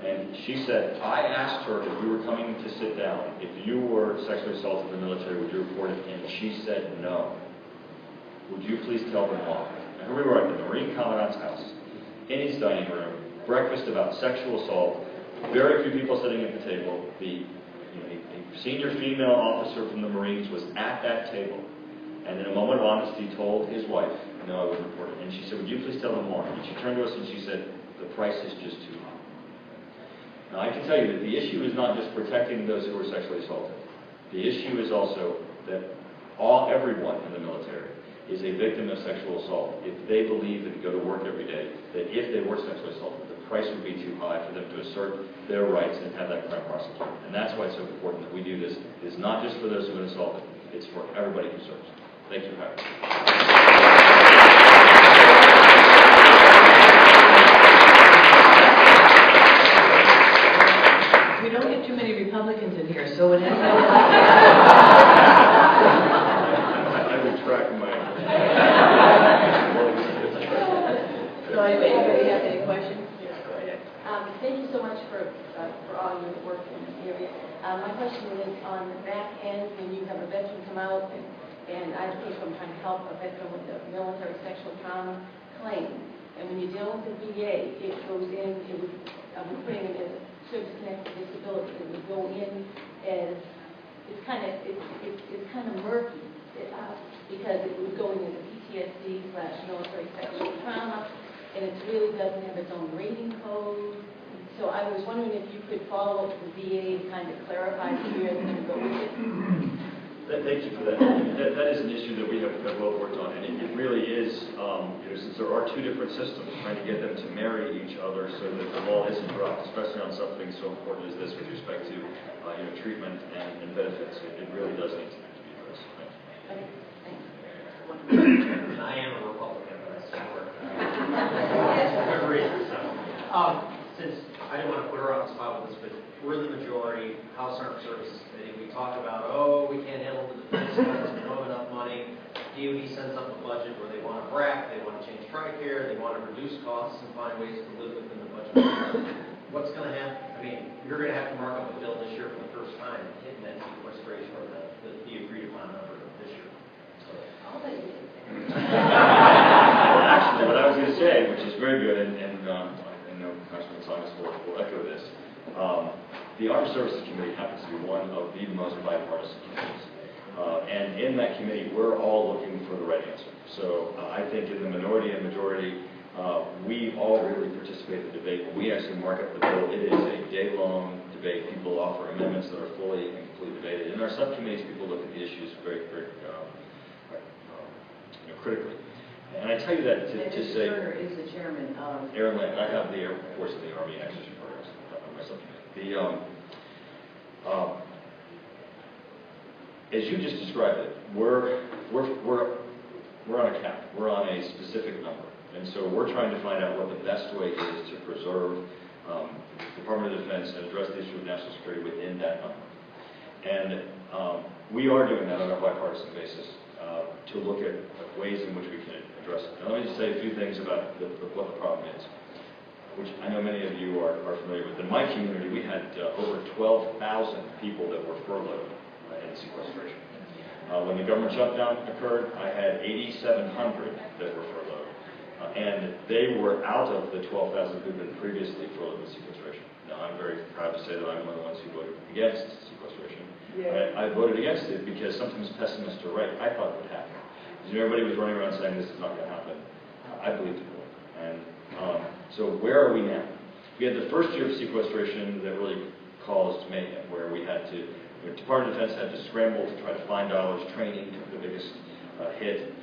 And she said, "I asked her if we were coming to sit down, if you were sexually assaulted in the military, would you report it? And she said no. Would you please tell them why?" And here we were at the Marine Commandant's house, in his dining room, breakfast about sexual assault, very few people sitting at the table. A senior female officer from the Marines was at that table, and in a moment of honesty told his wife, "No, I wouldn't report it." And she said, "Would you please tell them why?" And she turned to us and she said, "The price is just too high." Now I can tell you that the issue is not just protecting those who are sexually assaulted. The issue is also that everyone in the military is a victim of sexual assault if they believe and go to work every day that if they were sexually assaulted, the price would be too high for them to assert their rights and have that crime prosecuted. And that's why it's so important that we do this. It's not just for those who have been assaulted, it's for everybody who serves. Thank you, Howard. We don't get too many Republicans in here, so it has to I retract my... So anybody have any questions? Yes, go ahead. Thank you so much for all your work in this area. My question is on the back end, when you have a veteran come out, and I think I'm trying to help a veteran with a military sexual trauma claim, and when you deal with the VA, it goes in, we're putting it as a service-connected disability, it would go in as, it's kind of murky, because it would go in as a PTSD/military sexual trauma, and it really doesn't have its own rating code. So I was wondering if you could follow up with the VA and kind of clarify here and then go with it. Thank you for that. That is an issue that we have well worked on, and it really is, since there are 2 different systems, trying to get them to marry each other so that the ball isn't dropped, especially on something so important as this with respect to treatment and benefits. It really does need to be addressed. Okay, thanks. I am a Republican, but I support good reasons. Since I didn't want to put her on the spot with this, but we're the majority, House Armed Services Committee, we talk about, we can't handle the defense cuts, we don't have enough money. DOD sends up a budget where they want to BRAC, they want to change TRICARE, they want to reduce costs and find ways to live within the budget. What's going to happen? I mean, you're going to have to mark up a bill this year for the first time, hitting that sequestration or the agreed upon number this year. I'll let you. Well, actually, what I was going to say, which is very good, and I know Congressman Saunders will echo this, the Armed Services Committee happens to be one of the most bipartisan committees. And in that committee, we're all looking for the right answer. So I think in the minority and majority, we all really participate in the debate. When we actually mark up the bill, it is a day-long debate. People offer amendments that are fully and completely debated. In our subcommittees, people look at the issues very, very critically. And I tell you that to say... Turner is the chairman of... Aaron Land. I have the Air Force and the Army Acquisition Programs on my subcommittee. As you just described it, we're we're on a cap. We're on a specific number. And so we're trying to find out what the best way is to preserve Department of Defense and address the issue of national security within that number. And we are doing that on a bipartisan basis to look at ways in which we can address it. Now, let me just say a few things about what the problem is, which I know many of you are familiar with. In my community, we had over 12,000 people that were furloughed in sequestration. When the government shutdown occurred, I had 8,700 that were furloughed. And they were out of the 12,000 who had been previously furloughed with sequestration. Now, I'm very proud to say that I'm one of the ones who voted against sequestration. Yeah. I voted against it because sometimes pessimists are right. I thought it would happen. Because everybody was running around saying this is not going to happen. I believed it would. And so where are we now? We had the first year of sequestration that really caused mayhem, where we had to, the Department of Defense had to scramble to try to find dollars. Training took the biggest hit.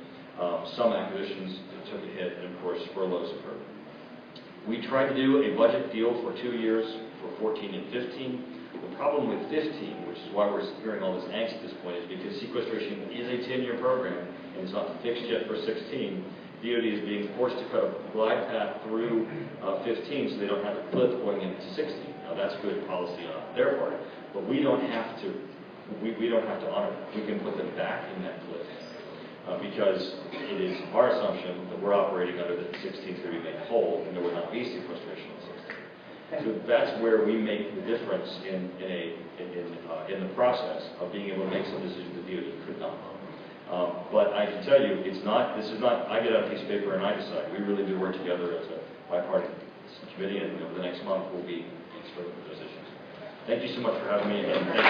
Some acquisitions took a hit, and of course furloughs occurred. We tried to do a budget deal for 2 years for 14 and 15. The problem with 15, which is why we're hearing all this angst at this point, is because sequestration is a 10-year program, and it's not fixed yet for 16. DOD is being forced to cut a glide path through 15 so they don't have a cliff going into 16. Now that's good policy on their part, but we don't have to. We don't have to honor that. We can put them back in that cliff because it is our assumption that we're operating under the 16th to be made whole, and there will not be sequestration in 16. So that's where we make the difference in the process of being able to make some decisions that DOD could not. But I can tell you, it's not. This is not. I get out a piece of paper and I decide. We really do work together as a bipartisan committee, and over the next month we'll be exploring those issues. Thank you so much for having me. And thank you.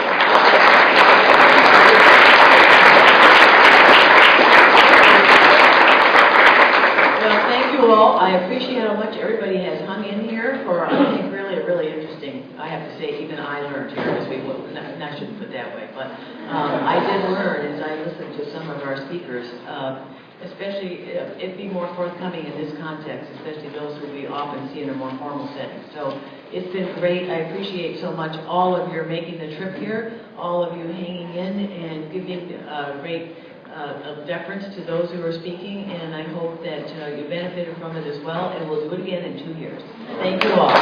Well, thank you all. I appreciate how much everybody has hung in here for, I think, really interesting. I have to say, even I learned here as we went. And I shouldn't put it that way, but I did learn as I listened to some of our speakers, especially it be more forthcoming in this context, especially those who we often see in a more formal setting. So it's been great. I appreciate so much all of your making the trip here, all of you hanging in and giving great deference to those who are speaking, and I hope that you benefited from it as well, and we'll do it again in 2 years. Thank you all.